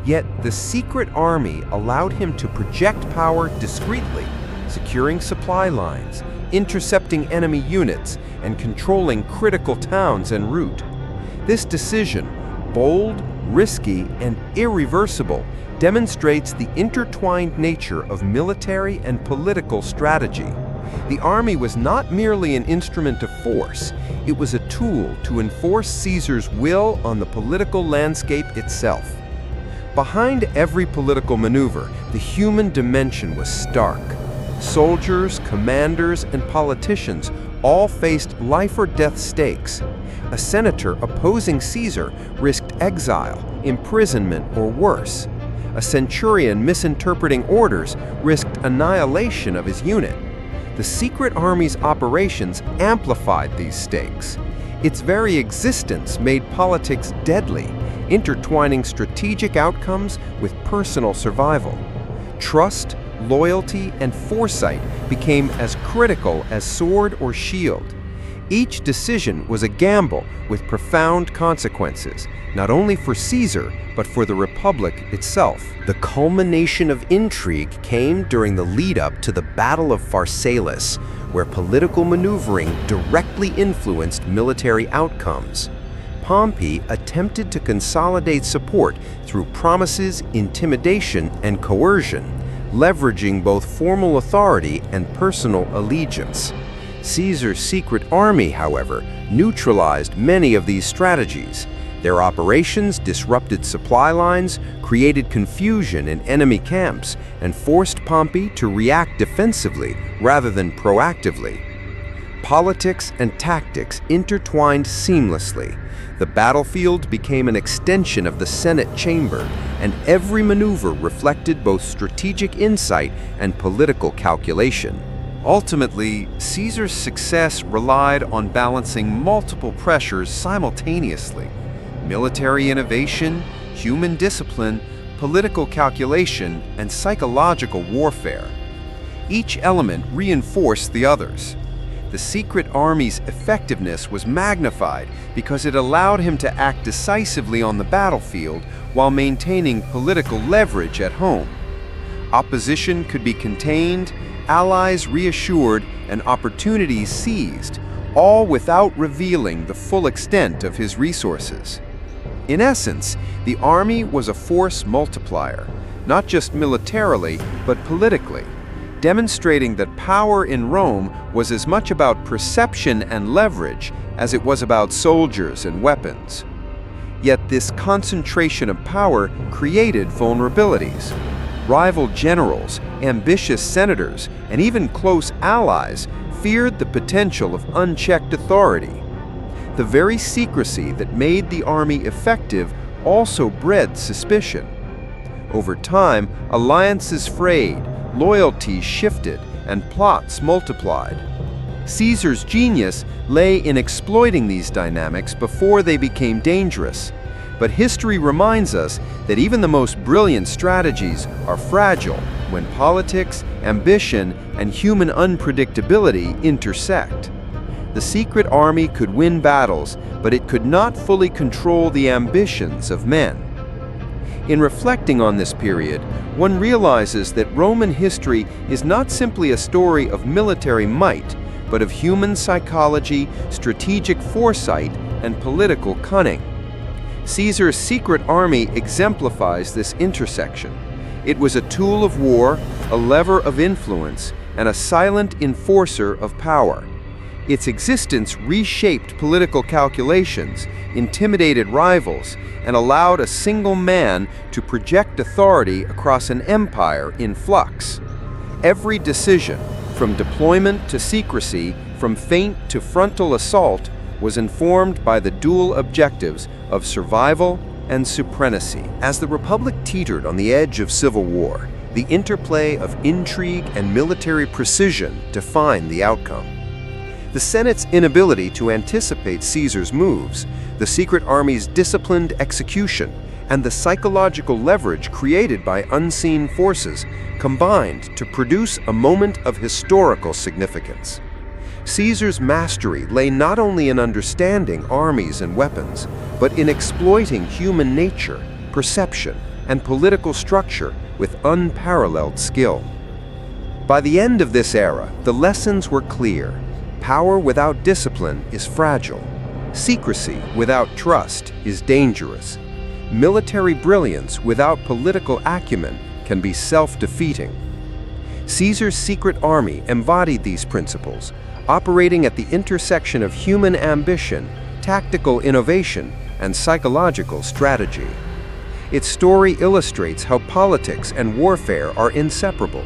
Yet the secret army allowed him to project power discreetly, securing supply lines, intercepting enemy units, and controlling critical towns en route. This decision, bold, risky, and irreversible, demonstrates the intertwined nature of military and political strategy. The army was not merely an instrument of force, it was a tool to enforce Caesar's will on the political landscape itself. Behind every political maneuver, the human dimension was stark. Soldiers, commanders, and politicians all faced life or death stakes. A senator opposing Caesar risked exile, imprisonment, or worse. A centurion misinterpreting orders risked annihilation of his unit. The secret army's operations amplified these stakes. Its very existence made politics deadly, intertwining strategic outcomes with personal survival. Trust, loyalty, and foresight became as critical as sword or shield. Each decision was a gamble with profound consequences, not only for Caesar, but for the Republic itself. The culmination of intrigue came during the lead-up to the Battle of Pharsalus, where political maneuvering directly influenced military outcomes. Pompey attempted to consolidate support through promises, intimidation, and coercion, leveraging both formal authority and personal allegiance. Caesar's secret army, however, neutralized many of these strategies. Their operations disrupted supply lines, created confusion in enemy camps, and forced Pompey to react defensively rather than proactively. Politics and tactics intertwined seamlessly. The battlefield became an extension of the Senate chamber, and every maneuver reflected both strategic insight and political calculation. Ultimately, Caesar's success relied on balancing multiple pressures simultaneously: military innovation, human discipline, political calculation, and psychological warfare. Each element reinforced the others. The secret army's effectiveness was magnified because it allowed him to act decisively on the battlefield while maintaining political leverage at home. Opposition could be contained, allies reassured, and opportunities seized, all without revealing the full extent of his resources. In essence, the army was a force multiplier, not just militarily, but politically, demonstrating that power in Rome was as much about perception and leverage as it was about soldiers and weapons. Yet this concentration of power created vulnerabilities. Rival generals, ambitious senators, and even close allies feared the potential of unchecked authority. The very secrecy that made the army effective also bred suspicion. Over time, alliances frayed, loyalties shifted, and plots multiplied. Caesar's genius lay in exploiting these dynamics before they became dangerous. But history reminds us that even the most brilliant strategies are fragile when politics, ambition, and human unpredictability intersect. The secret army could win battles, but it could not fully control the ambitions of men. In reflecting on this period, one realizes that Roman history is not simply a story of military might, but of human psychology, strategic foresight, and political cunning. Caesar's secret army exemplifies this intersection. It was a tool of war, a lever of influence, and a silent enforcer of power. Its existence reshaped political calculations, intimidated rivals, and allowed a single man to project authority across an empire in flux. Every decision, from deployment to secrecy, from feint to frontal assault, was informed by the dual objectives of survival and supremacy. As the Republic teetered on the edge of civil war, the interplay of intrigue and military precision defined the outcome. The Senate's inability to anticipate Caesar's moves, the secret army's disciplined execution, and the psychological leverage created by unseen forces combined to produce a moment of historical significance. Caesar's mastery lay not only in understanding armies and weapons, but in exploiting human nature, perception, and political structure with unparalleled skill. By the end of this era, the lessons were clear. Power without discipline is fragile. Secrecy without trust is dangerous. Military brilliance without political acumen can be self-defeating. Caesar's secret army embodied these principles, operating at the intersection of human ambition, tactical innovation, and psychological strategy. Its story illustrates how politics and warfare are inseparable,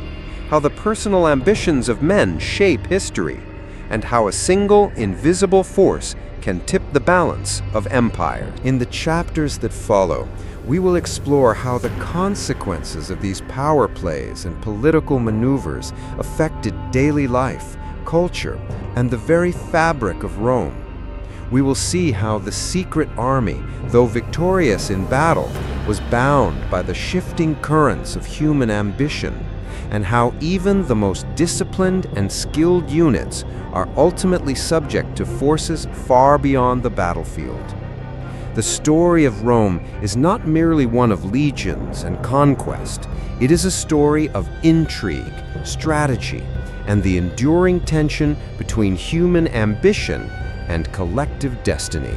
how the personal ambitions of men shape history, and how a single, invisible force can tip the balance of empire. In the chapters that follow, we will explore how the consequences of these power plays and political maneuvers affected daily life, culture, and the very fabric of Rome. We will see how the secret army, though victorious in battle, was bound by the shifting currents of human ambition, and how even the most disciplined and skilled units are ultimately subject to forces far beyond the battlefield. The story of Rome is not merely one of legions and conquest. It is a story of intrigue, strategy, and the enduring tension between human ambition and collective destiny.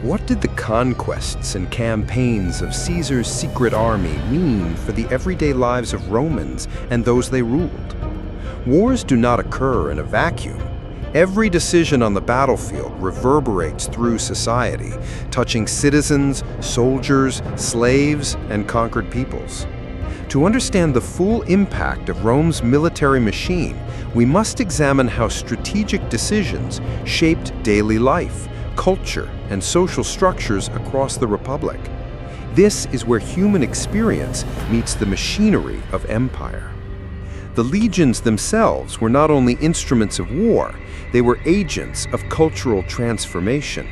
What did the conquests and campaigns of Caesar's secret army mean for the everyday lives of Romans and those they ruled? Wars do not occur in a vacuum. Every decision on the battlefield reverberates through society, touching citizens, soldiers, slaves, and conquered peoples. To understand the full impact of Rome's military machine, we must examine how strategic decisions shaped daily life, culture, and social structures across the Republic. This is where human experience meets the machinery of empire. The legions themselves were not only instruments of war, they were agents of cultural transformation.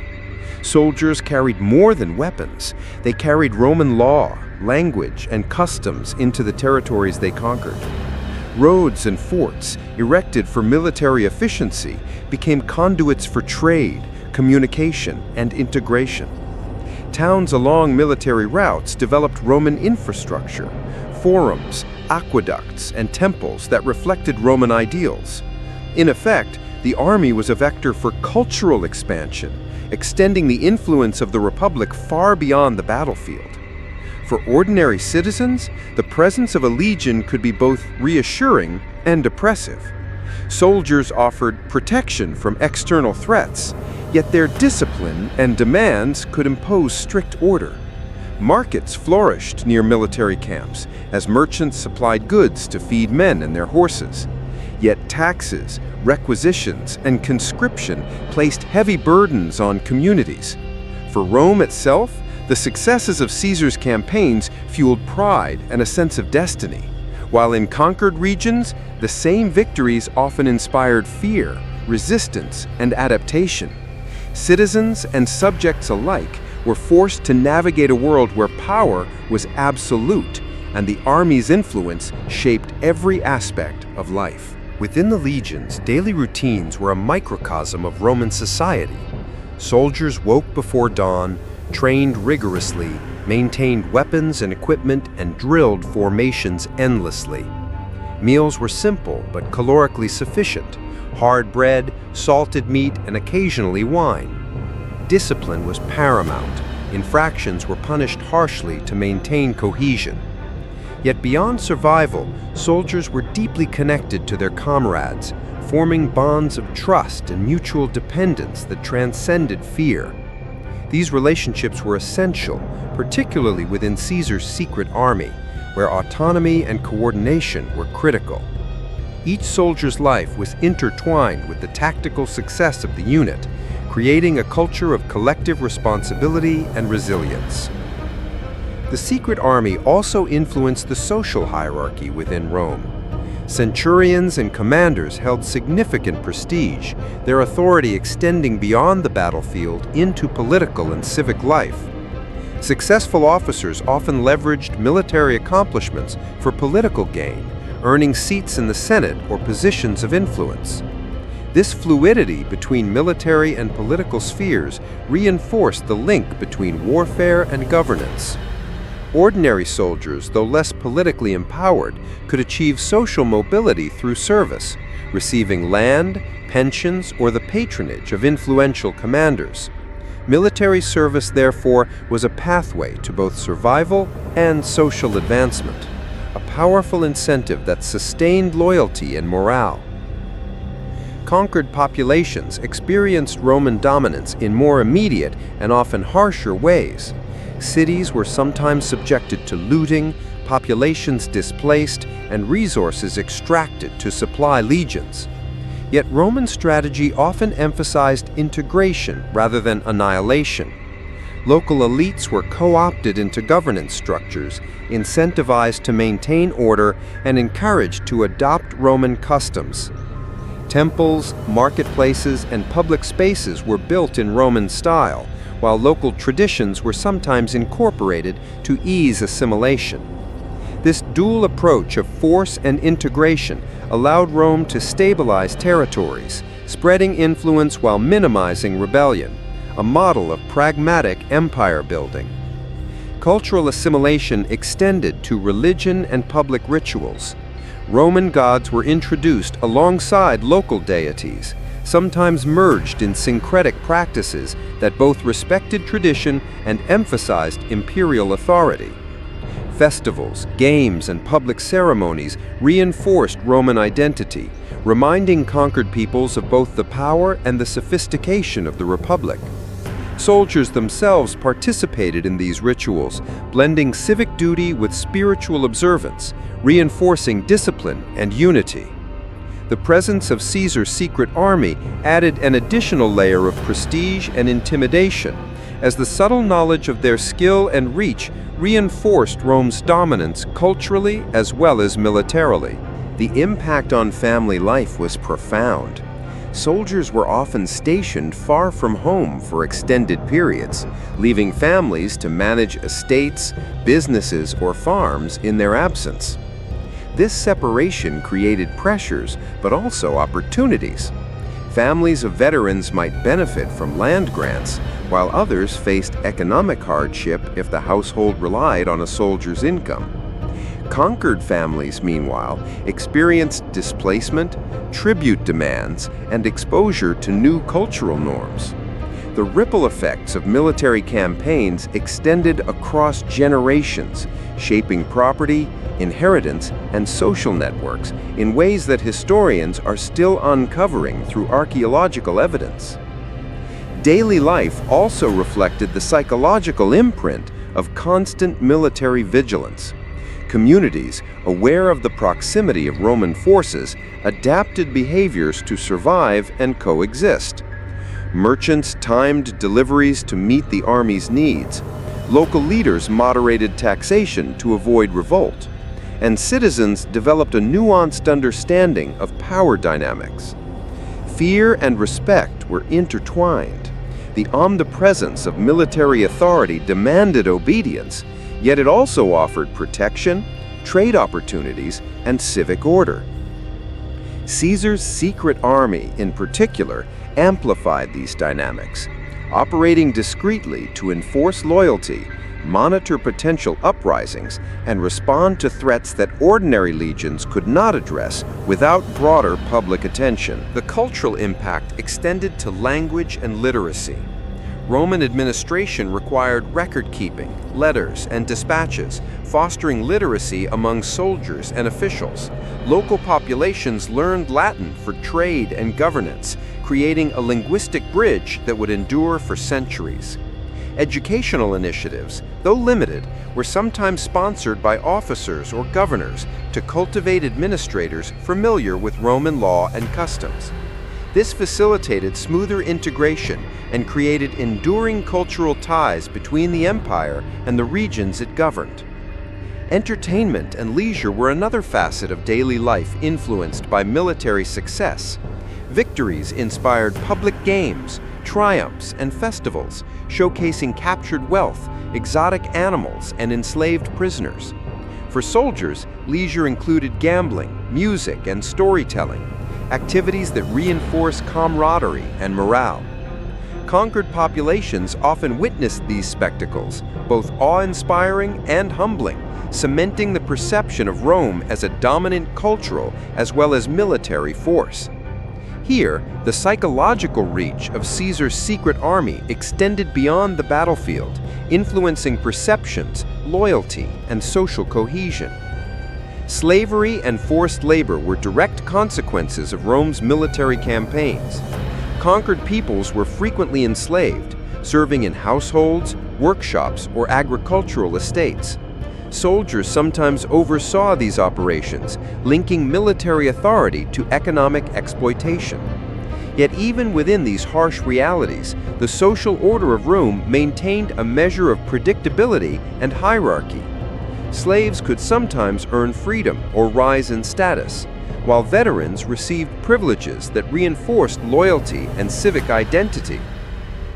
Soldiers carried more than weapons. They carried Roman law, language, and customs into the territories they conquered. Roads and forts, erected for military efficiency, became conduits for trade, communication, and integration. Towns along military routes developed Roman infrastructure, forums, aqueducts, and temples that reflected Roman ideals. In effect, the army was a vector for cultural expansion, extending the influence of the Republic far beyond the battlefield. For ordinary citizens, the presence of a legion could be both reassuring and oppressive. Soldiers offered protection from external threats, yet their discipline and demands could impose strict order. Markets flourished near military camps as merchants supplied goods to feed men and their horses. Yet taxes, requisitions, and conscription placed heavy burdens on communities. For Rome itself, the successes of Caesar's campaigns fueled pride and a sense of destiny, while in conquered regions, the same victories often inspired fear, resistance, and adaptation. Citizens and subjects alike were forced to navigate a world where power was absolute, and the army's influence shaped every aspect of life. Within the legions, daily routines were a microcosm of Roman society. Soldiers woke before dawn, trained rigorously, maintained weapons and equipment, and drilled formations endlessly. Meals were simple but calorically sufficient: hard bread, salted meat, and occasionally wine. Discipline was paramount. Infractions were punished harshly to maintain cohesion. Yet beyond survival, soldiers were deeply connected to their comrades, forming bonds of trust and mutual dependence that transcended fear. These relationships were essential, particularly within Caesar's secret army, where autonomy and coordination were critical. Each soldier's life was intertwined with the tactical success of the unit, creating a culture of collective responsibility and resilience. The secret army also influenced the social hierarchy within Rome. Centurions and commanders held significant prestige, their authority extending beyond the battlefield into political and civic life. Successful officers often leveraged military accomplishments for political gain, earning seats in the Senate or positions of influence. This fluidity between military and political spheres reinforced the link between warfare and governance. Ordinary soldiers, though less politically empowered, could achieve social mobility through service, receiving land, pensions, or the patronage of influential commanders. Military service, therefore, was a pathway to both survival and social advancement, a powerful incentive that sustained loyalty and morale. Conquered populations experienced Roman dominance in more immediate and often harsher ways. Cities were sometimes subjected to looting, populations displaced, and resources extracted to supply legions. Yet Roman strategy often emphasized integration rather than annihilation. Local elites were co-opted into governance structures, incentivized to maintain order, and encouraged to adopt Roman customs. Temples, marketplaces, and public spaces were built in Roman style, while local traditions were sometimes incorporated to ease assimilation. This dual approach of force and integration allowed Rome to stabilize territories, spreading influence while minimizing rebellion, a model of pragmatic empire building. Cultural assimilation extended to religion and public rituals. Roman gods were introduced alongside local deities, sometimes merged in syncretic practices that both respected tradition and emphasized imperial authority. Festivals, games, and public ceremonies reinforced Roman identity, reminding conquered peoples of both the power and the sophistication of the Republic. Soldiers themselves participated in these rituals, blending civic duty with spiritual observance, reinforcing discipline and unity. The presence of Caesar's secret army added an additional layer of prestige and intimidation, as the subtle knowledge of their skill and reach reinforced Rome's dominance culturally as well as militarily. The impact on family life was profound. Soldiers were often stationed far from home for extended periods, leaving families to manage estates, businesses, or farms in their absence. This separation created pressures, but also opportunities. Families of veterans might benefit from land grants, while others faced economic hardship if the household relied on a soldier's income. Conquered families, meanwhile, experienced displacement, tribute demands, and exposure to new cultural norms. The ripple effects of military campaigns extended across generations, shaping property, inheritance, and social networks in ways that historians are still uncovering through archaeological evidence. Daily life also reflected the psychological imprint of constant military vigilance. Communities, aware of the proximity of Roman forces, adapted behaviors to survive and coexist. Merchants timed deliveries to meet the army's needs. Local leaders moderated taxation to avoid revolt. And citizens developed a nuanced understanding of power dynamics. Fear and respect were intertwined. The omnipresence of military authority demanded obedience, yet it also offered protection, trade opportunities, and civic order. Caesar's secret army, in particular, amplified these dynamics, operating discreetly to enforce loyalty, monitor potential uprisings, and respond to threats that ordinary legions could not address without broader public attention. The cultural impact extended to language and literacy. Roman administration required record-keeping, letters, and dispatches, fostering literacy among soldiers and officials. Local populations learned Latin for trade and governance, creating a linguistic bridge that would endure for centuries. Educational initiatives, though limited, were sometimes sponsored by officers or governors to cultivate administrators familiar with Roman law and customs. This facilitated smoother integration and created enduring cultural ties between the empire and the regions it governed. Entertainment and leisure were another facet of daily life influenced by military success. Victories inspired public games, triumphs, and festivals, showcasing captured wealth, exotic animals, and enslaved prisoners. For soldiers, leisure included gambling, music, and storytelling, activities that reinforce camaraderie and morale. Conquered populations often witnessed these spectacles, both awe-inspiring and humbling, cementing the perception of Rome as a dominant cultural as well as military force. Here, the psychological reach of Caesar's secret army extended beyond the battlefield, influencing perceptions, loyalty, and social cohesion. Slavery and forced labor were direct consequences of Rome's military campaigns. Conquered peoples were frequently enslaved, serving in households, workshops, or agricultural estates. Soldiers sometimes oversaw these operations, linking military authority to economic exploitation. Yet even within these harsh realities, the social order of Rome maintained a measure of predictability and hierarchy. Slaves could sometimes earn freedom or rise in status, while veterans received privileges that reinforced loyalty and civic identity.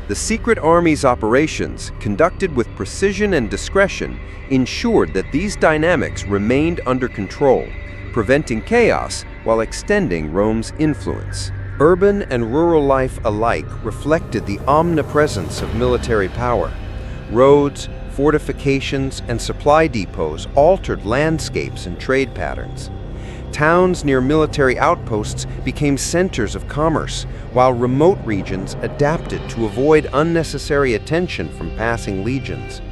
The secret army's operations, conducted with precision and discretion, ensured that these dynamics remained under control, preventing chaos while extending Rome's influence. Urban and rural life alike reflected the omnipresence of military power. Roads, fortifications, and supply depots altered landscapes and trade patterns. Towns near military outposts became centers of commerce, while remote regions adapted to avoid unnecessary attention from passing legions.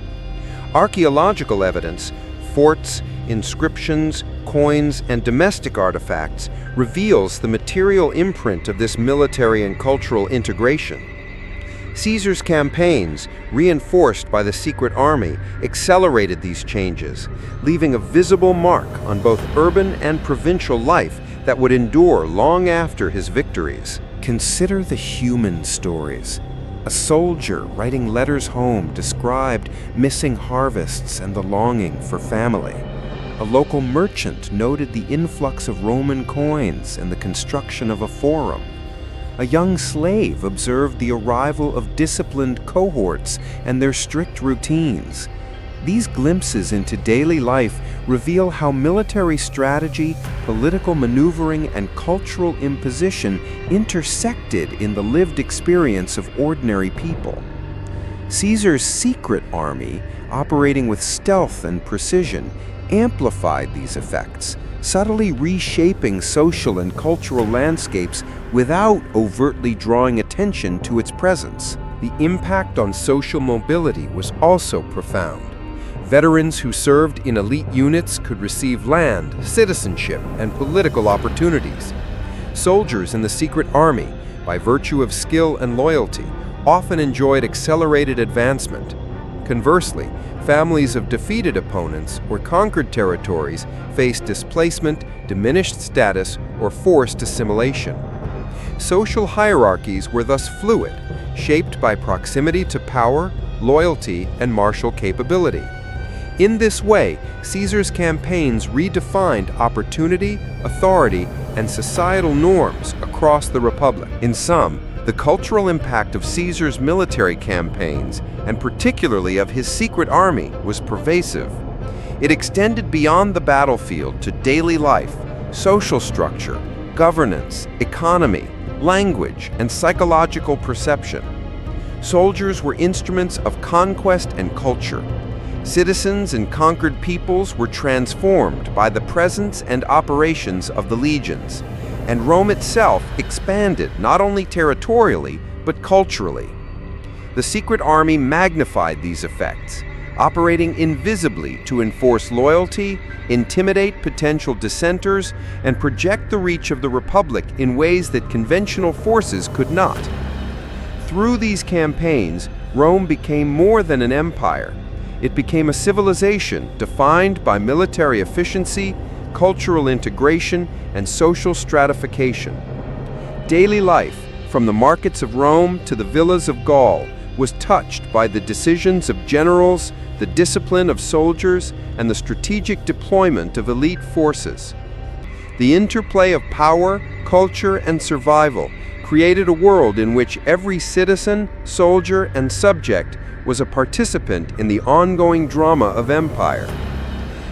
Archaeological evidence, forts, inscriptions, coins, and domestic artifacts reveals the material imprint of this military and cultural integration. Caesar's campaigns, reinforced by the secret army, accelerated these changes, leaving a visible mark on both urban and provincial life that would endure long after his victories. Consider the human stories. A soldier writing letters home described missing harvests and the longing for family. A local merchant noted the influx of Roman coins and the construction of a forum. A young slave observed the arrival of disciplined cohorts and their strict routines. These glimpses into daily life reveal how military strategy, political maneuvering, and cultural imposition intersected in the lived experience of ordinary people. Caesar's secret army, operating with stealth and precision, amplified these effects, subtly reshaping social and cultural landscapes without overtly drawing attention to its presence. The impact on social mobility was also profound. Veterans who served in elite units could receive land, citizenship, and political opportunities. Soldiers in the secret army, by virtue of skill and loyalty, often enjoyed accelerated advancement. Conversely, families of defeated opponents or conquered territories faced displacement, diminished status, or forced assimilation. Social hierarchies were thus fluid, shaped by proximity to power, loyalty, and martial capability. In this way, Caesar's campaigns redefined opportunity, authority, and societal norms across the Republic. In sum, the cultural impact of Caesar's military campaigns, and particularly of his secret army, was pervasive. It extended beyond the battlefield to daily life, social structure, governance, economy, language, and psychological perception. Soldiers were instruments of conquest and culture. Citizens and conquered peoples were transformed by the presence and operations of the legions, and Rome itself expanded not only territorially, but culturally. The secret army magnified these effects, operating invisibly to enforce loyalty, intimidate potential dissenters, and project the reach of the Republic in ways that conventional forces could not. Through these campaigns, Rome became more than an empire. It became a civilization defined by military efficiency, cultural integration, and social stratification. Daily life, from the markets of Rome to the villas of Gaul, was touched by the decisions of generals, the discipline of soldiers, and the strategic deployment of elite forces. The interplay of power, culture, and survival created a world in which every citizen, soldier, and subject was a participant in the ongoing drama of empire.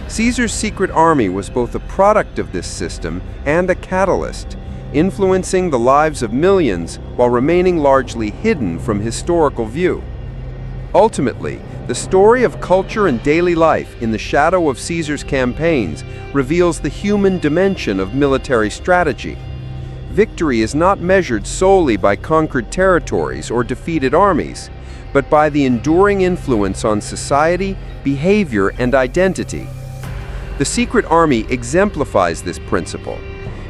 Caesar's secret army was both a product of this system and a catalyst, influencing the lives of millions while remaining largely hidden from historical view. Ultimately, the story of culture and daily life in the shadow of Caesar's campaigns reveals the human dimension of military strategy. Victory is not measured solely by conquered territories or defeated armies, but by the enduring influence on society, behavior, and identity. The secret army exemplifies this principle.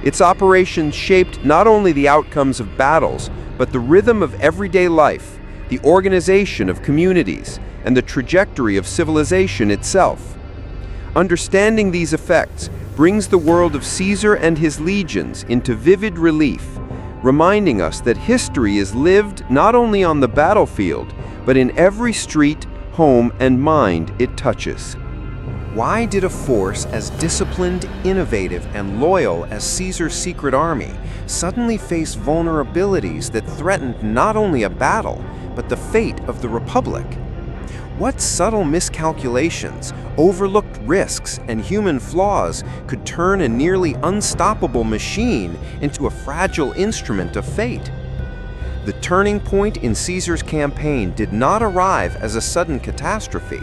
Its operations shaped not only the outcomes of battles, but the rhythm of everyday life, the organization of communities, and the trajectory of civilization itself. Understanding these effects brings the world of Caesar and his legions into vivid relief, reminding us that history is lived not only on the battlefield, but in every street, home, and mind it touches. Why did a force as disciplined, innovative, and loyal as Caesar's secret army suddenly face vulnerabilities that threatened not only a battle, but the fate of the Republic? What subtle miscalculations, overlooked risks, and human flaws could turn a nearly unstoppable machine into a fragile instrument of fate? The turning point in Caesar's campaign did not arrive as a sudden catastrophe.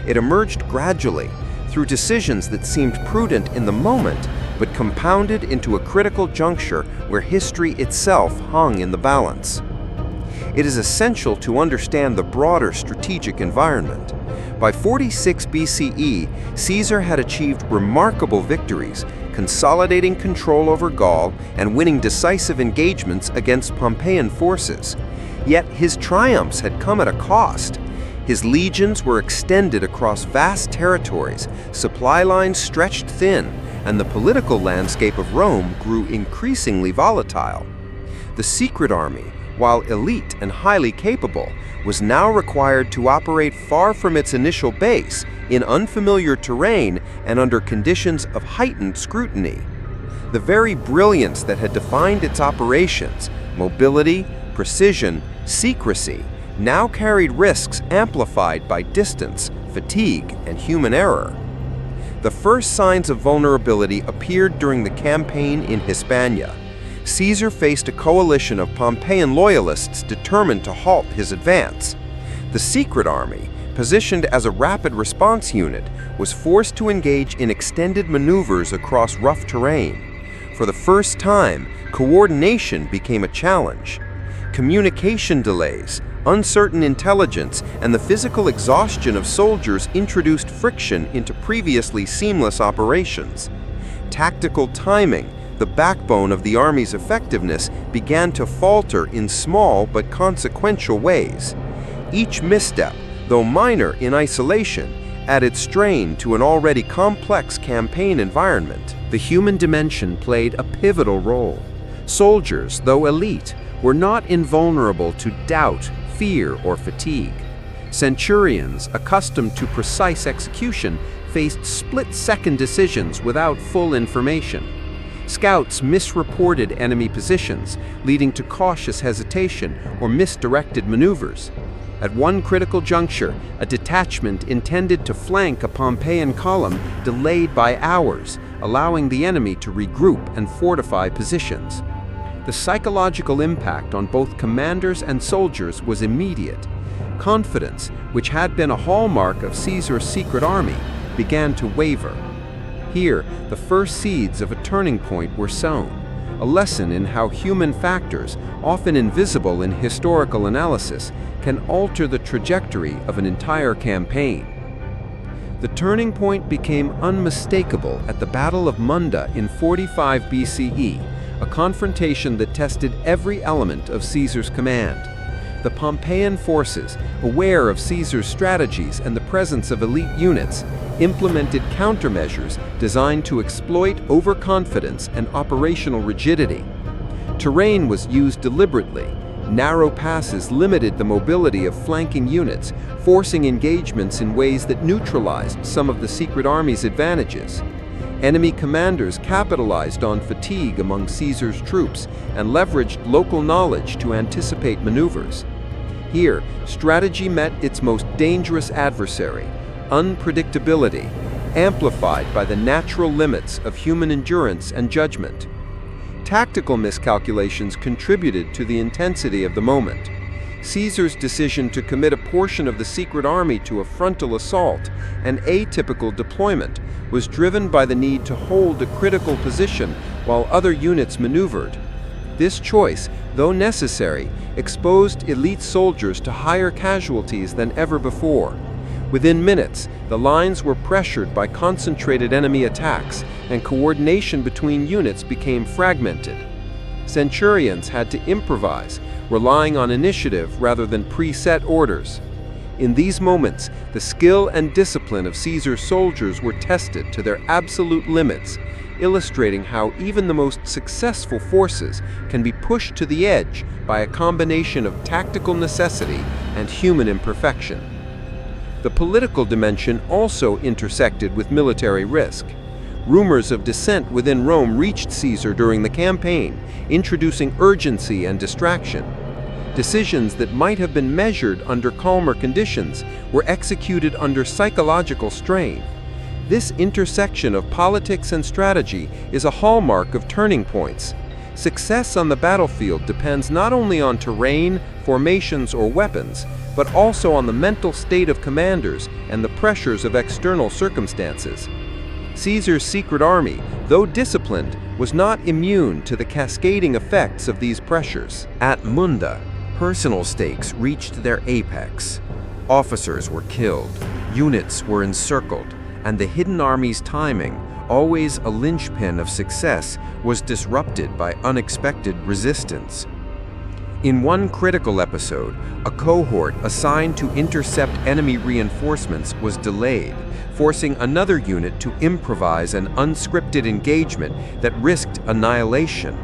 It emerged gradually, through decisions that seemed prudent in the moment, but compounded into a critical juncture where history itself hung in the balance. It is essential to understand the broader strategic environment. By 46 BCE, Caesar had achieved remarkable victories, consolidating control over Gaul and winning decisive engagements against Pompeian forces. Yet his triumphs had come at a cost. His legions were extended across vast territories, supply lines stretched thin, and the political landscape of Rome grew increasingly volatile. The secret army, while elite and highly capable, was now required to operate far from its initial base, in unfamiliar terrain and under conditions of heightened scrutiny. The very brilliance that had defined its operations, mobility, precision, secrecy, now carried risks amplified by distance, fatigue, and human error. The first signs of vulnerability appeared during the campaign in Hispania. Caesar faced a coalition of Pompeian loyalists determined to halt his advance. The secret army, positioned as a rapid response unit, was forced to engage in extended maneuvers across rough terrain. For the first time, coordination became a challenge. Communication delays, uncertain intelligence, and the physical exhaustion of soldiers introduced friction into previously seamless operations. Tactical timing, the backbone of the army's effectiveness, began to falter in small but consequential ways. Each misstep, though minor in isolation, added strain to an already complex campaign environment. The human dimension played a pivotal role. Soldiers, though elite, were not invulnerable to doubt, fear, or fatigue. Centurions, accustomed to precise execution, faced split-second decisions without full information. Scouts misreported enemy positions, leading to cautious hesitation or misdirected maneuvers. At one critical juncture, a detachment intended to flank a Pompeian column delayed by hours, allowing the enemy to regroup and fortify positions. The psychological impact on both commanders and soldiers was immediate. Confidence, which had been a hallmark of Caesar's secret army, began to waver. Here, the first seeds of a turning point were sown, a lesson in how human factors, often invisible in historical analysis, can alter the trajectory of an entire campaign. The turning point became unmistakable at the Battle of Munda in 45 BCE, a confrontation that tested every element of Caesar's command. The Pompeian forces, aware of Caesar's strategies and the presence of elite units, implemented countermeasures designed to exploit overconfidence and operational rigidity. Terrain was used deliberately. Narrow passes limited the mobility of flanking units, forcing engagements in ways that neutralized some of the secret army's advantages. Enemy commanders capitalized on fatigue among Caesar's troops and leveraged local knowledge to anticipate maneuvers. Here, strategy met its most dangerous adversary, unpredictability, amplified by the natural limits of human endurance and judgment. Tactical miscalculations contributed to the intensity of the moment. Caesar's decision to commit a portion of the secret army to a frontal assault, an atypical deployment, was driven by the need to hold a critical position while other units maneuvered. This choice, though necessary, exposed elite soldiers to higher casualties than ever before. Within minutes, the lines were pressured by concentrated enemy attacks, and coordination between units became fragmented. Centurions had to improvise, relying on initiative rather than preset orders. In these moments, the skill and discipline of Caesar's soldiers were tested to their absolute limits, illustrating how even the most successful forces can be pushed to the edge by a combination of tactical necessity and human imperfection. The political dimension also intersected with military risk. Rumors of dissent within Rome reached Caesar during the campaign, introducing urgency and distraction. Decisions that might have been measured under calmer conditions were executed under psychological strain. This intersection of politics and strategy is a hallmark of turning points. Success on the battlefield depends not only on terrain, formations, or weapons, but also on the mental state of commanders and the pressures of external circumstances. Caesar's secret army, though disciplined, was not immune to the cascading effects of these pressures. At Munda, personal stakes reached their apex. Officers were killed, units were encircled, and the hidden army's timing, always a linchpin of success, was disrupted by unexpected resistance. In one critical episode, a cohort assigned to intercept enemy reinforcements was delayed, forcing another unit to improvise an unscripted engagement that risked annihilation.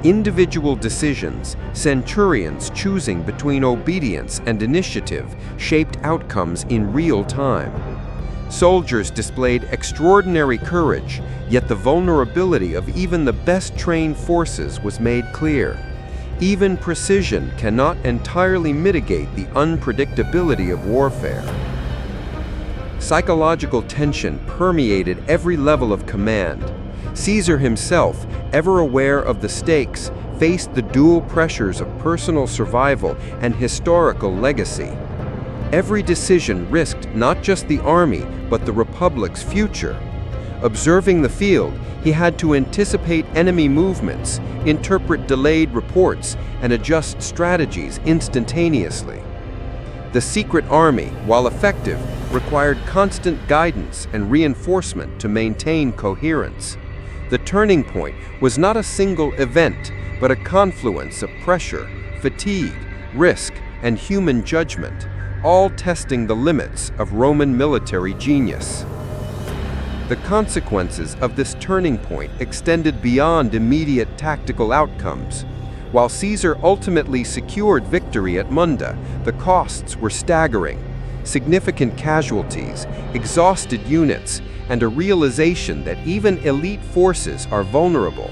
Individual decisions, centurions choosing between obedience and initiative, shaped outcomes in real time. Soldiers displayed extraordinary courage, yet the vulnerability of even the best-trained forces was made clear. Even precision cannot entirely mitigate the unpredictability of warfare. Psychological tension permeated every level of command. Caesar himself, ever aware of the stakes, faced the dual pressures of personal survival and historical legacy. Every decision risked not just the army, but the Republic's future. Observing the field, he had to anticipate enemy movements, interpret delayed reports, and adjust strategies instantaneously. The secret army, while effective, required constant guidance and reinforcement to maintain coherence. The turning point was not a single event, but a confluence of pressure, fatigue, risk, and human judgment, all testing the limits of Roman military genius. The consequences of this turning point extended beyond immediate tactical outcomes. While Caesar ultimately secured victory at Munda, the costs were staggering. Significant casualties, exhausted units, and a realization that even elite forces are vulnerable.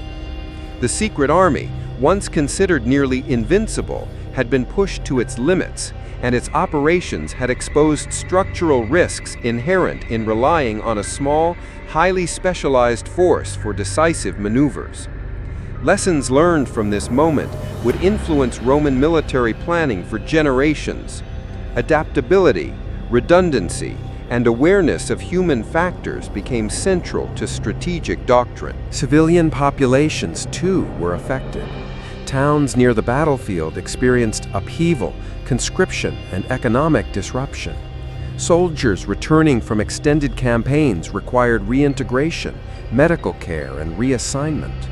The secret army, once considered nearly invincible, had been pushed to its limits, and its operations had exposed structural risks inherent in relying on a small, highly specialized force for decisive maneuvers. Lessons learned from this moment would influence Roman military planning for generations. Adaptability, redundancy, and awareness of human factors became central to strategic doctrine. Civilian populations, too, were affected. Towns near the battlefield experienced upheaval, conscription, and economic disruption. Soldiers returning from extended campaigns required reintegration, medical care, and reassignment.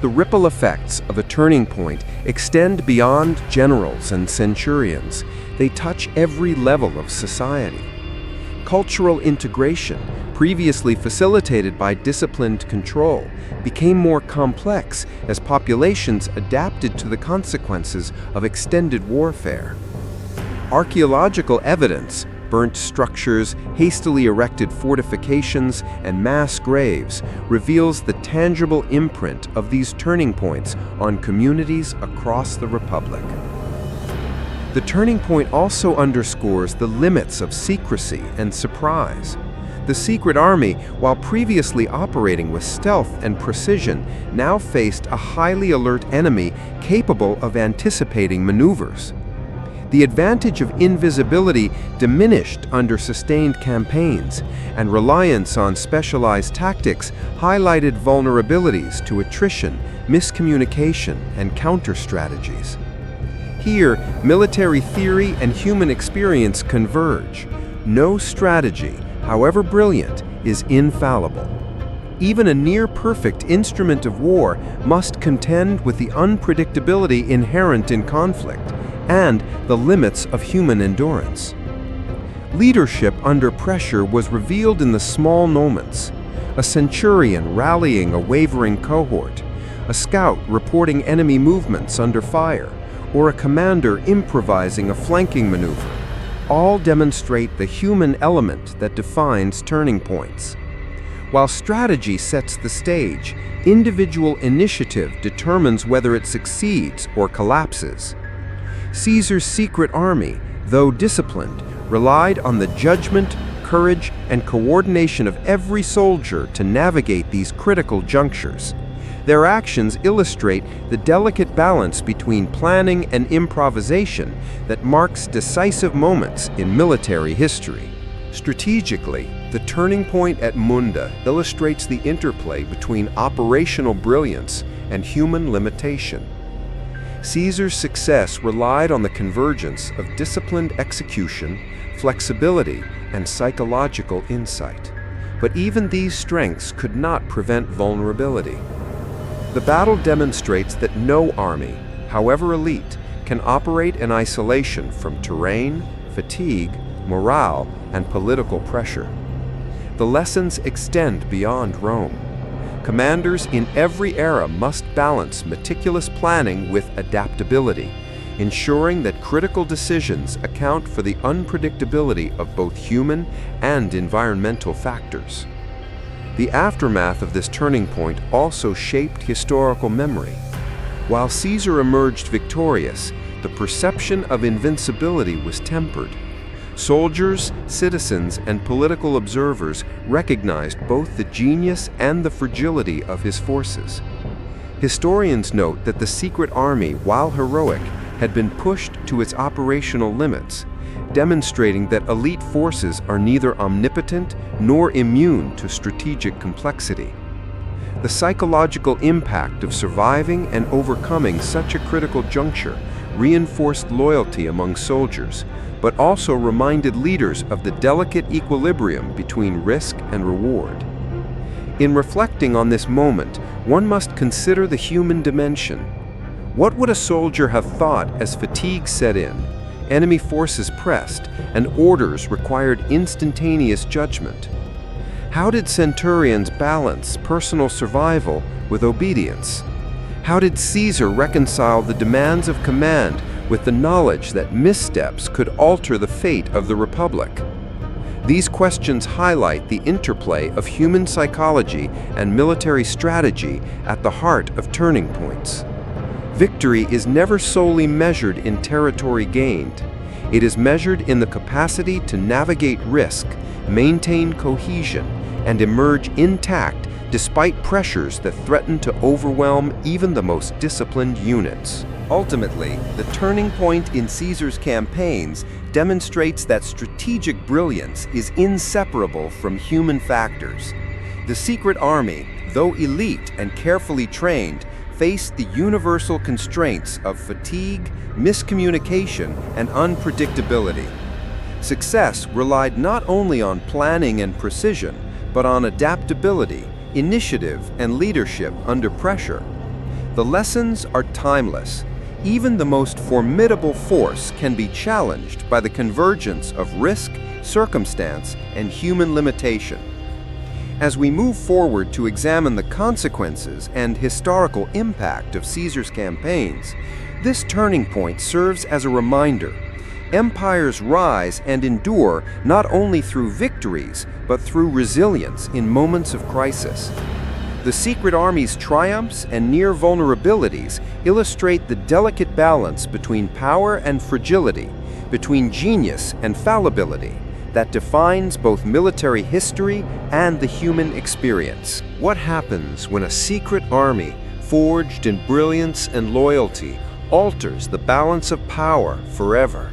The ripple effects of a turning point extend beyond generals and centurions. They touch every level of society. Cultural integration, previously facilitated by disciplined control, became more complex as populations adapted to the consequences of extended warfare. Archaeological evidence, burnt structures, hastily erected fortifications, and mass graves, reveals the tangible imprint of these turning points on communities across the Republic. The turning point also underscores the limits of secrecy and surprise. The secret army, while previously operating with stealth and precision, now faced a highly alert enemy capable of anticipating maneuvers. The advantage of invisibility diminished under sustained campaigns, and reliance on specialized tactics highlighted vulnerabilities to attrition, miscommunication, and counter-strategies. Here, military theory and human experience converge. No strategy, however brilliant, is infallible. Even a near-perfect instrument of war must contend with the unpredictability inherent in conflict and the limits of human endurance. Leadership under pressure was revealed in the small moments: a centurion rallying a wavering cohort, a scout reporting enemy movements under fire, or a commander improvising a flanking maneuver. All demonstrate the human element that defines turning points. While strategy sets the stage, individual initiative determines whether it succeeds or collapses. Caesar's secret army, though disciplined, relied on the judgment, courage, and coordination of every soldier to navigate these critical junctures. Their actions illustrate the delicate balance between planning and improvisation that marks decisive moments in military history. Strategically, the turning point at Munda illustrates the interplay between operational brilliance and human limitation. Caesar's success relied on the convergence of disciplined execution, flexibility, and psychological insight. But even these strengths could not prevent vulnerability. The battle demonstrates that no army, however elite, can operate in isolation from terrain, fatigue, morale, and political pressure. The lessons extend beyond Rome. Commanders in every era must balance meticulous planning with adaptability, ensuring that critical decisions account for the unpredictability of both human and environmental factors. The aftermath of this turning point also shaped historical memory. While Caesar emerged victorious, the perception of invincibility was tempered. Soldiers, citizens, and political observers recognized both the genius and the fragility of his forces. Historians note that the secret army, while heroic, had been pushed to its operational limits, demonstrating that elite forces are neither omnipotent nor immune to strategic complexity. The psychological impact of surviving and overcoming such a critical juncture reinforced loyalty among soldiers, but also reminded leaders of the delicate equilibrium between risk and reward. In reflecting on this moment, one must consider the human dimension. What would a soldier have thought as fatigue set in, enemy forces pressed, and orders required instantaneous judgment? How did centurions balance personal survival with obedience? How did Caesar reconcile the demands of command with the knowledge that missteps could alter the fate of the Republic? These questions highlight the interplay of human psychology and military strategy at the heart of turning points. Victory is never solely measured in territory gained. It is measured in the capacity to navigate risk, maintain cohesion, and emerge intact despite pressures that threaten to overwhelm even the most disciplined units. Ultimately, the turning point in Caesar's campaigns demonstrates that strategic brilliance is inseparable from human factors. The secret army, though elite and carefully trained, faced the universal constraints of fatigue, miscommunication, and unpredictability. Success relied not only on planning and precision, but on adaptability, initiative, and leadership under pressure. The lessons are timeless. Even the most formidable force can be challenged by the convergence of risk, circumstance, and human limitation. As we move forward to examine the consequences and historical impact of Caesar's campaigns, this turning point serves as a reminder. Empires rise and endure not only through victories, but through resilience in moments of crisis. The secret army's triumphs and near vulnerabilities illustrate the delicate balance between power and fragility, between genius and fallibility, that defines both military history and the human experience. What happens when a secret army, forged in brilliance and loyalty, alters the balance of power forever?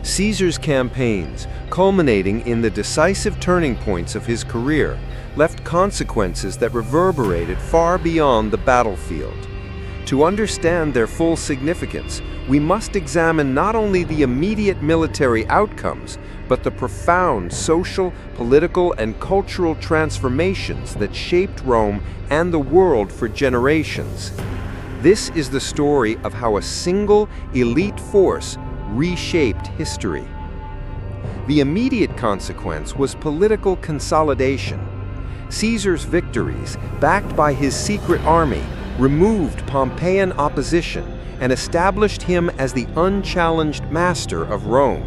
Caesar's campaigns, culminating in the decisive turning points of his career, left consequences that reverberated far beyond the battlefield. To understand their full significance, we must examine not only the immediate military outcomes, but the profound social, political, and cultural transformations that shaped Rome and the world for generations. This is the story of how a single elite force reshaped history. The immediate consequence was political consolidation. Caesar's victories, backed by his secret army, removed Pompeian opposition and established him as the unchallenged master of Rome.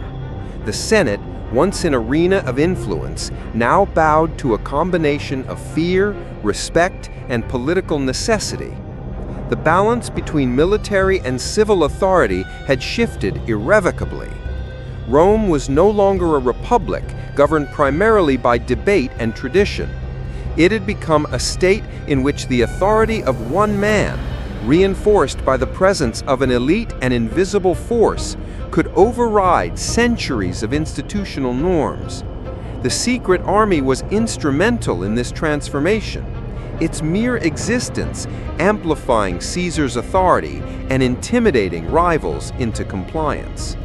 The Senate, once an arena of influence, now bowed to a combination of fear, respect, and political necessity. The balance between military and civil authority had shifted irrevocably. Rome was no longer a republic governed primarily by debate and tradition. It had become a state in which the authority of one man, reinforced by the presence of an elite and invisible force, could override centuries of institutional norms. The secret army was instrumental in this transformation, its mere existence amplifying Caesar's authority and intimidating rivals into compliance.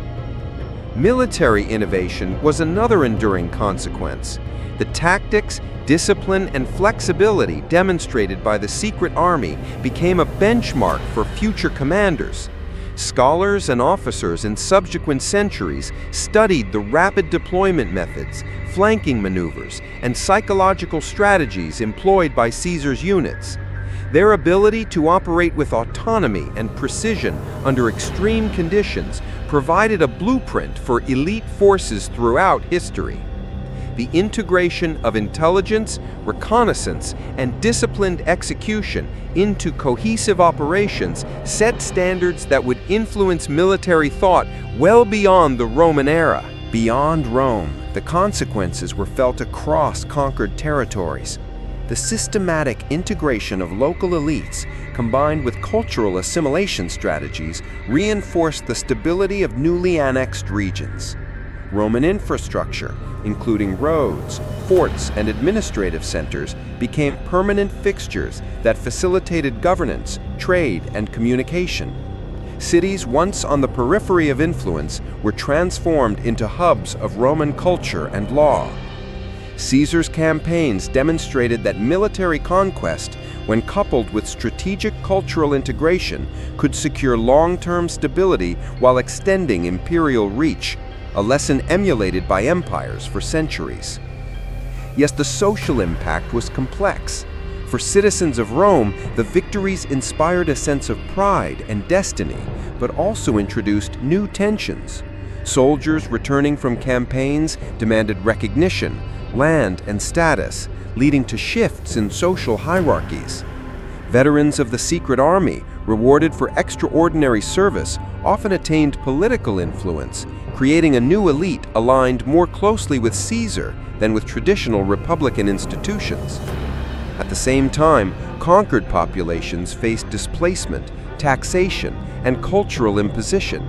Military innovation was another enduring consequence. The tactics, discipline, and flexibility demonstrated by the secret army became a benchmark for future commanders. Scholars and officers in subsequent centuries studied the rapid deployment methods, flanking maneuvers, and psychological strategies employed by Caesar's units. Their ability to operate with autonomy and precision under extreme conditions provided a blueprint for elite forces throughout history. The integration of intelligence, reconnaissance, and disciplined execution into cohesive operations set standards that would influence military thought well beyond the Roman era. Beyond Rome, the consequences were felt across conquered territories. The systematic integration of local elites, combined with cultural assimilation strategies, reinforced the stability of newly annexed regions. Roman infrastructure, including roads, forts, and administrative centers, became permanent fixtures that facilitated governance, trade, and communication. Cities once on the periphery of influence were transformed into hubs of Roman culture and law. Caesar's campaigns demonstrated that military conquest, when coupled with strategic cultural integration, could secure long-term stability while extending imperial reach, a lesson emulated by empires for centuries. Yet the social impact was complex. For citizens of Rome, the victories inspired a sense of pride and destiny, but also introduced new tensions. Soldiers returning from campaigns demanded recognition, land, and status, leading to shifts in social hierarchies. Veterans of the secret army, rewarded for extraordinary service, often attained political influence, creating a new elite aligned more closely with Caesar than with traditional republican institutions. At the same time, conquered populations faced displacement, taxation, and cultural imposition.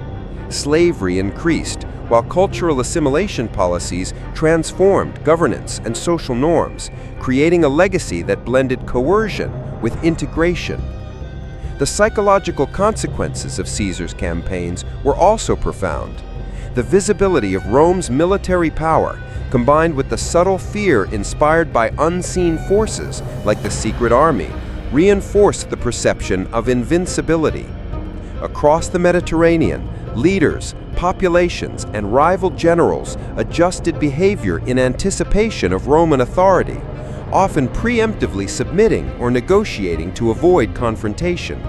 Slavery increased, while cultural assimilation policies transformed governance and social norms, creating a legacy that blended coercion with integration. The psychological consequences of Caesar's campaigns were also profound. The visibility of Rome's military power, combined with the subtle fear inspired by unseen forces like the secret army, reinforced the perception of invincibility. Across the Mediterranean, leaders, populations, and rival generals adjusted behavior in anticipation of Roman authority, often preemptively submitting or negotiating to avoid confrontation.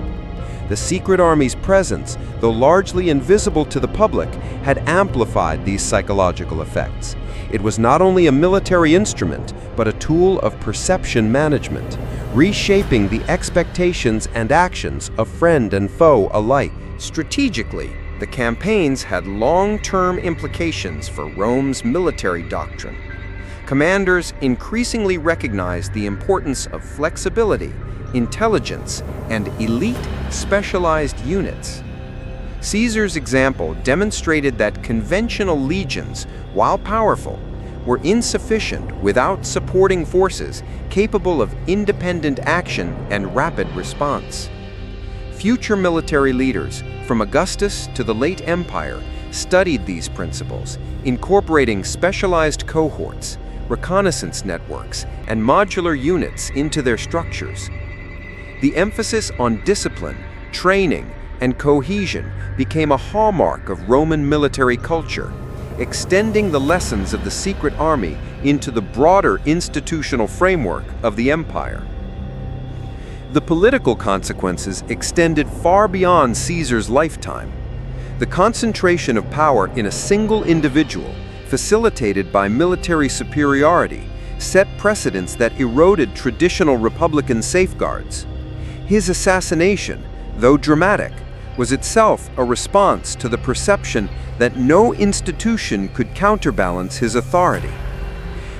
The secret army's presence, though largely invisible to the public, had amplified these psychological effects. It was not only a military instrument, but a tool of perception management, reshaping the expectations and actions of friend and foe alike. Strategically, the campaigns had long-term implications for Rome's military doctrine. Commanders increasingly recognized the importance of flexibility, intelligence, and elite specialized units. Caesar's example demonstrated that conventional legions, while powerful, were insufficient without supporting forces capable of independent action and rapid response. Future military leaders, from Augustus to the late Empire, studied these principles, incorporating specialized cohorts, reconnaissance networks, and modular units into their structures. The emphasis on discipline, training, and cohesion became a hallmark of Roman military culture, extending the lessons of the secret army into the broader institutional framework of the empire. The political consequences extended far beyond Caesar's lifetime. The concentration of power in a single individual, facilitated by military superiority, set precedents that eroded traditional republican safeguards. His assassination, though dramatic, was itself a response to the perception that no institution could counterbalance his authority.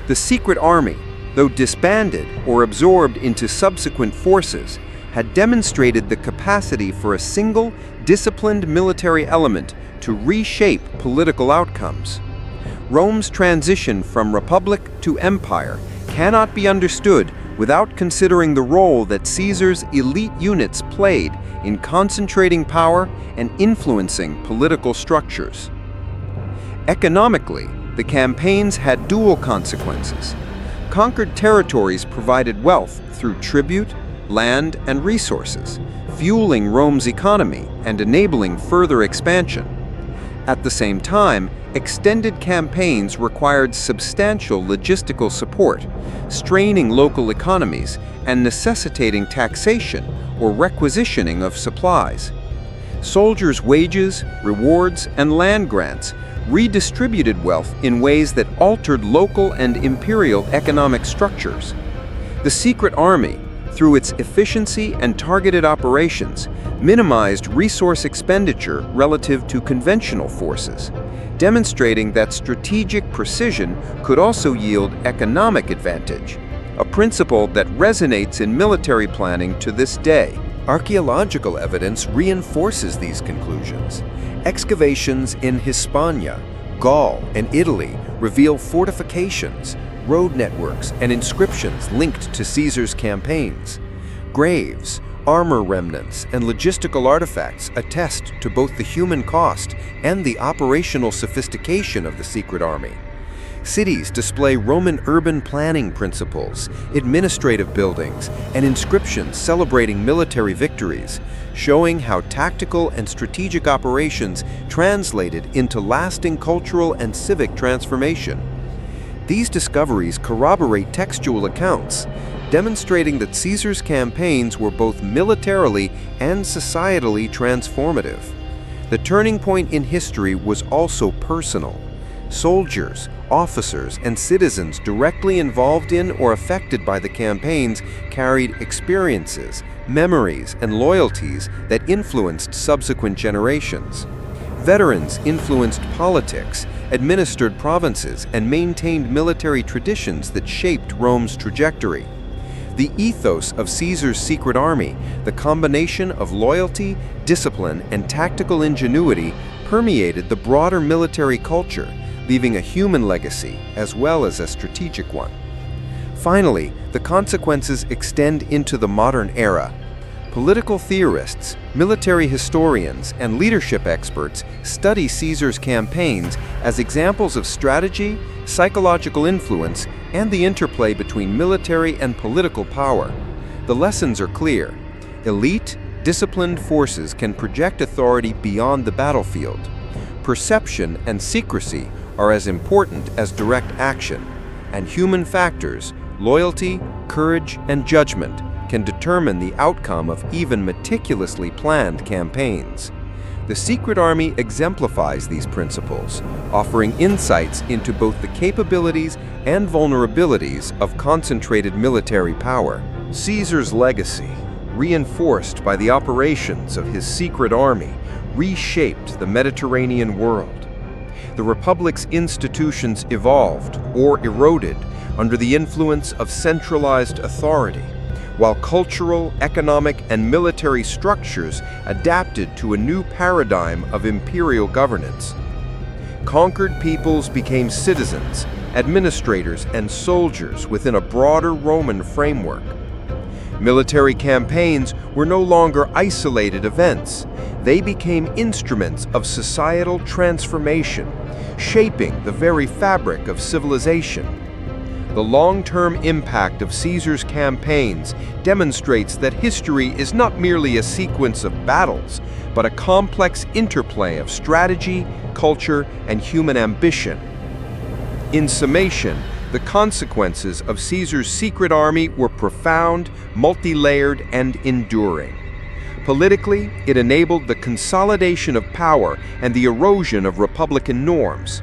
The secret army, though disbanded or absorbed into subsequent forces, had demonstrated the capacity for a single, disciplined military element to reshape political outcomes. Rome's transition from republic to empire cannot be understood without considering the role that Caesar's elite units played in concentrating power and influencing political structures. Economically, the campaigns had dual consequences. Conquered territories provided wealth through tribute, land, and resources, fueling Rome's economy and enabling further expansion. At the same time, extended campaigns required substantial logistical support, straining local economies and necessitating taxation or requisitioning of supplies. Soldiers' wages, rewards, and land grants redistributed wealth in ways that altered local and imperial economic structures. The secret army, through its efficiency and targeted operations, minimized resource expenditure relative to conventional forces, demonstrating that strategic precision could also yield economic advantage, a principle that resonates in military planning to this day. Archaeological evidence reinforces these conclusions. Excavations in Hispania, Gaul, and Italy reveal fortifications, road networks, and inscriptions linked to Caesar's campaigns. Graves, armor remnants, and logistical artifacts attest to both the human cost and the operational sophistication of the secret army. Cities display Roman urban planning principles, administrative buildings, and inscriptions celebrating military victories, showing how tactical and strategic operations translated into lasting cultural and civic transformation. These discoveries corroborate textual accounts, demonstrating that Caesar's campaigns were both militarily and societally transformative. The turning point in history was also personal. Soldiers, officers, and citizens directly involved in or affected by the campaigns carried experiences, memories, and loyalties that influenced subsequent generations. Veterans influenced politics, administered provinces, and maintained military traditions that shaped Rome's trajectory. The ethos of Caesar's secret army, the combination of loyalty, discipline, and tactical ingenuity, permeated the broader military culture, leaving a human legacy as well as a strategic one. Finally, the consequences extend into the modern era. Political theorists, military historians, and leadership experts study Caesar's campaigns as examples of strategy, psychological influence, and the interplay between military and political power. The lessons are clear. Elite, disciplined forces can project authority beyond the battlefield. Perception and secrecy are as important as direct action, and human factors, loyalty, courage, and judgment, can determine the outcome of even meticulously planned campaigns. The secret army exemplifies these principles, offering insights into both the capabilities and vulnerabilities of concentrated military power. Caesar's legacy, reinforced by the operations of his secret army, reshaped the Mediterranean world. The Republic's institutions evolved or eroded under the influence of centralized authority, while cultural, economic, and military structures adapted to a new paradigm of imperial governance. Conquered peoples became citizens, administrators, and soldiers within a broader Roman framework. Military campaigns were no longer isolated events. They became instruments of societal transformation, shaping the very fabric of civilization. The long-term impact of Caesar's campaigns demonstrates that history is not merely a sequence of battles, but a complex interplay of strategy, culture, and human ambition. In summation, the consequences of Caesar's secret army were profound, multi-layered, and enduring. Politically, it enabled the consolidation of power and the erosion of republican norms.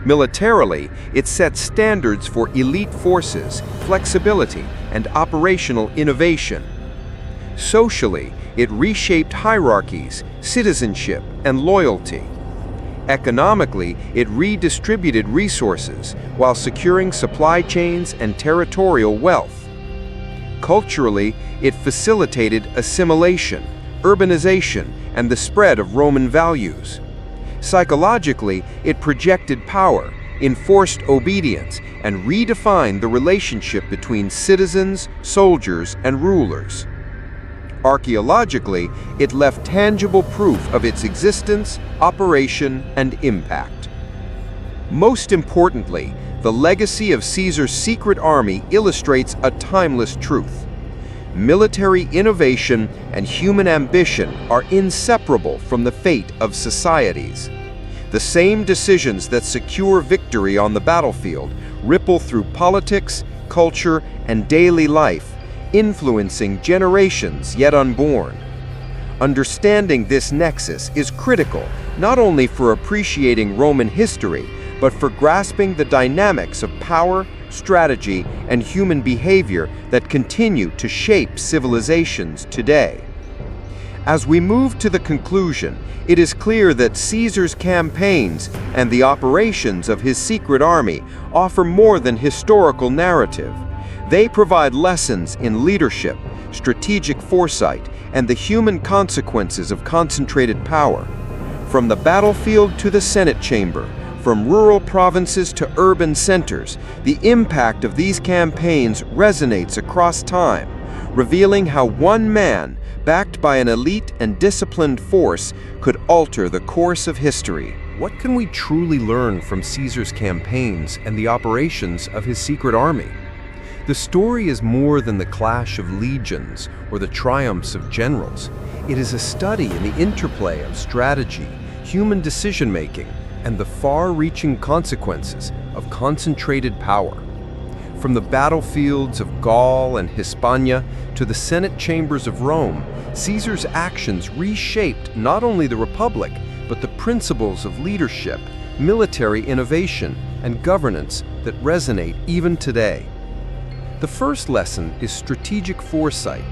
Militarily, it set standards for elite forces, flexibility, and operational innovation. Socially, it reshaped hierarchies, citizenship, and loyalty. Economically, it redistributed resources while securing supply chains and territorial wealth. Culturally, it facilitated assimilation, urbanization, and the spread of Roman values. Psychologically, it projected power, enforced obedience, and redefined the relationship between citizens, soldiers, and rulers. Archaeologically, it left tangible proof of its existence, operation, and impact. Most importantly, the legacy of Caesar's secret army illustrates a timeless truth. military innovation and human ambition are inseparable from the fate of societies. The same decisions that secure victory on the battlefield ripple through politics, culture, and daily life, influencing generations yet unborn. Understanding this nexus is critical not only for appreciating Roman history, but for grasping the dynamics of power, strategy, and human behavior that continue to shape civilizations today. As we move to the conclusion, it is clear that Caesar's campaigns and the operations of his secret army offer more than historical narrative. They provide lessons in leadership, strategic foresight, and the human consequences of concentrated power. From the battlefield to the Senate chamber, from rural provinces to urban centers, the impact of these campaigns resonates across time, revealing how one man, backed by an elite and disciplined force, could alter the course of history. What can we truly learn from Caesar's campaigns and the operations of his secret army? The story is more than the clash of legions or the triumphs of generals. It is a study in the interplay of strategy, human decision-making, and the far-reaching consequences of concentrated power. From the battlefields of Gaul and Hispania to the Senate chambers of Rome, Caesar's actions reshaped not only the Republic, but the principles of leadership, military innovation, and governance that resonate even today. The first lesson is strategic foresight.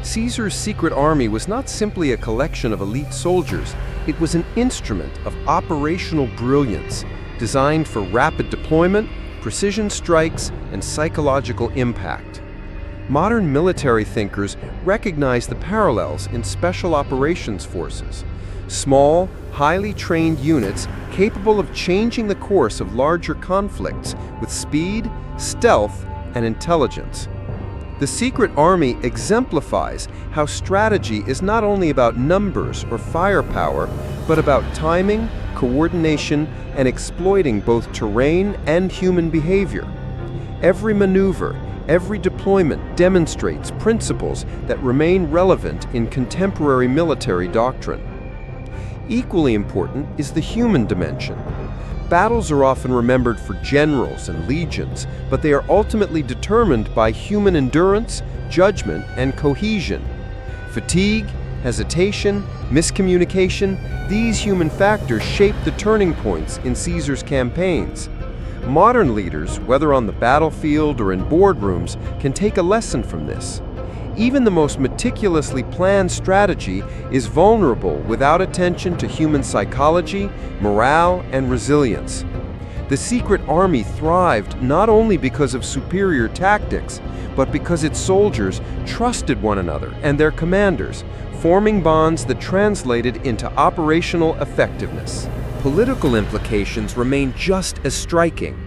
Caesar's secret army was not simply a collection of elite soldiers, it was an instrument of operational brilliance, designed for rapid deployment, precision strikes, and psychological impact. Modern military thinkers recognize the parallels in special operations forces. Small, highly trained units capable of changing the course of larger conflicts with speed, stealth, and intelligence. The secret army exemplifies how strategy is not only about numbers or firepower, but about timing, coordination, and exploiting both terrain and human behavior. Every maneuver, every deployment demonstrates principles that remain relevant in contemporary military doctrine. Equally important is the human dimension. Battles are often remembered for generals and legions, but they are ultimately determined by human endurance, judgment, and cohesion. Fatigue, hesitation, miscommunication, these human factors shape the turning points in Caesar's campaigns. Modern leaders, whether on the battlefield or in boardrooms, can take a lesson from this. Even the most meticulously planned strategy is vulnerable without attention to human psychology, morale, and resilience. The secret army thrived not only because of superior tactics, but because its soldiers trusted one another and their commanders, forming bonds that translated into operational effectiveness. Political implications remain just as striking.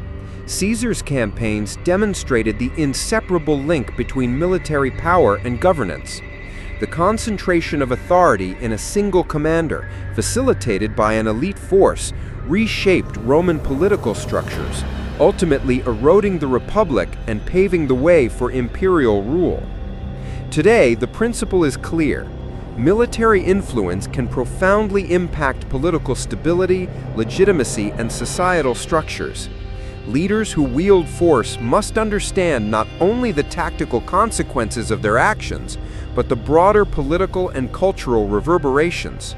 Caesar's campaigns demonstrated the inseparable link between military power and governance. The concentration of authority in a single commander, facilitated by an elite force, reshaped Roman political structures, ultimately eroding the Republic and paving the way for imperial rule. Today, the principle is clear. Military influence can profoundly impact political stability, legitimacy, and societal structures. Leaders who wield force must understand not only the tactical consequences of their actions, but the broader political and cultural reverberations.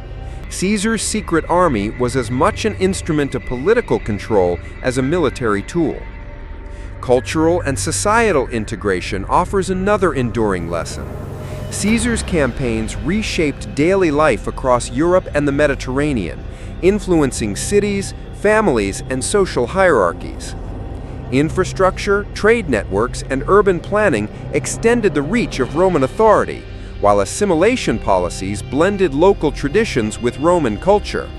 Caesar's secret army was as much an instrument of political control as a military tool. Cultural and societal integration offers another enduring lesson. Caesar's campaigns reshaped daily life across Europe and the Mediterranean, influencing cities, families, and social hierarchies. Infrastructure, trade networks, and urban planning extended the reach of Roman authority, while assimilation policies blended local traditions with Roman culture.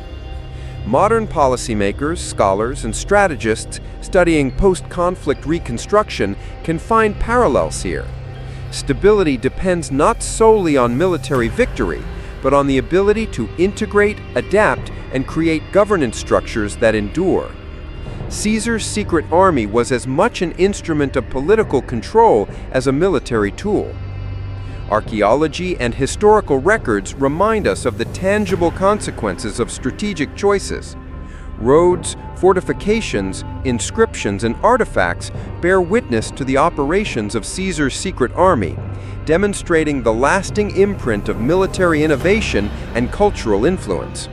Modern policymakers, scholars, and strategists studying post-conflict reconstruction can find parallels here. Stability depends not solely on military victory, but on the ability to integrate, adapt, and create governance structures that endure. Caesar's secret army was as much an instrument of political control as a military tool. Archaeology and historical records remind us of the tangible consequences of strategic choices. Roads, fortifications, inscriptions, and artifacts bear witness to the operations of Caesar's secret army, demonstrating the lasting imprint of military innovation and cultural influence.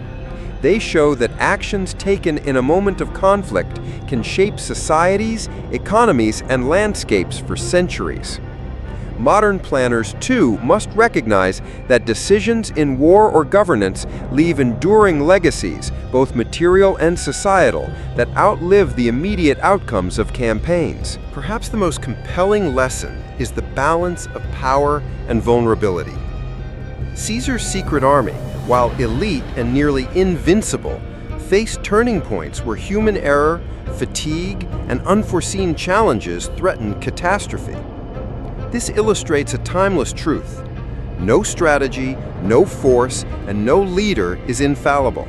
They show that actions taken in a moment of conflict can shape societies, economies, and landscapes for centuries. Modern planners, too, must recognize that decisions in war or governance leave enduring legacies, both material and societal, that outlive the immediate outcomes of campaigns. Perhaps the most compelling lesson is the balance of power and vulnerability. Caesar's secret army, while elite and nearly invincible, faced turning points where human error, fatigue, and unforeseen challenges threatened catastrophe. This illustrates a timeless truth. No strategy, no force, and no leader is infallible.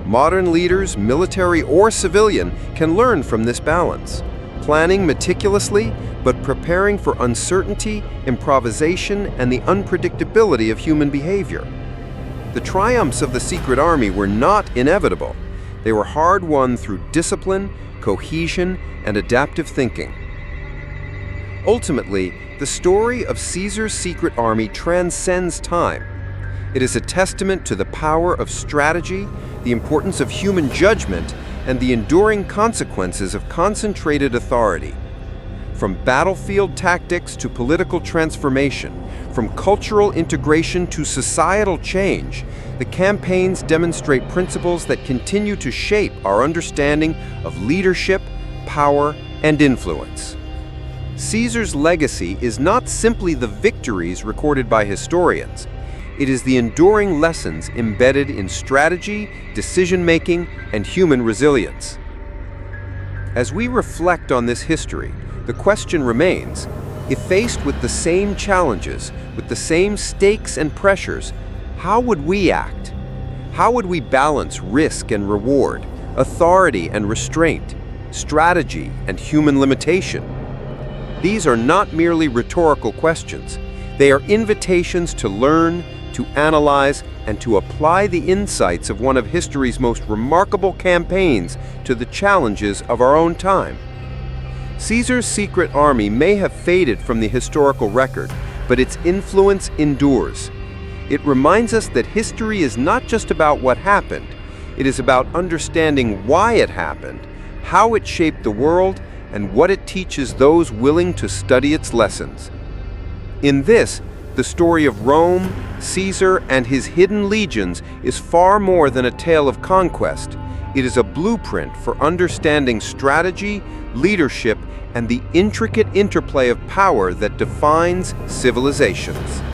Modern leaders, military or civilian, can learn from this balance, planning meticulously but preparing for uncertainty, improvisation, and the unpredictability of human behavior. The triumphs of the secret army were not inevitable. They were hard-won through discipline, cohesion, and adaptive thinking. Ultimately, the story of Caesar's secret army transcends time. It is a testament to the power of strategy, the importance of human judgment, and the enduring consequences of concentrated authority. From battlefield tactics to political transformation, from cultural integration to societal change, the campaigns demonstrate principles that continue to shape our understanding of leadership, power, and influence. Caesar's legacy is not simply the victories recorded by historians. It is the enduring lessons embedded in strategy, decision-making, and human resilience. As we reflect on this history, the question remains, if faced with the same challenges, with the same stakes and pressures, how would we act? How would we balance risk and reward, authority and restraint, strategy and human limitation? These are not merely rhetorical questions. They are invitations to learn, to analyze, and to apply the insights of one of history's most remarkable campaigns to the challenges of our own time. Caesar's secret army may have faded from the historical record, but its influence endures. It reminds us that history is not just about what happened. It is about understanding why it happened, how it shaped the world, and what it teaches those willing to study its lessons. In this, the story of Rome, Caesar, and his hidden legions is far more than a tale of conquest. It is a blueprint for understanding strategy, leadership, and the intricate interplay of power that defines civilizations.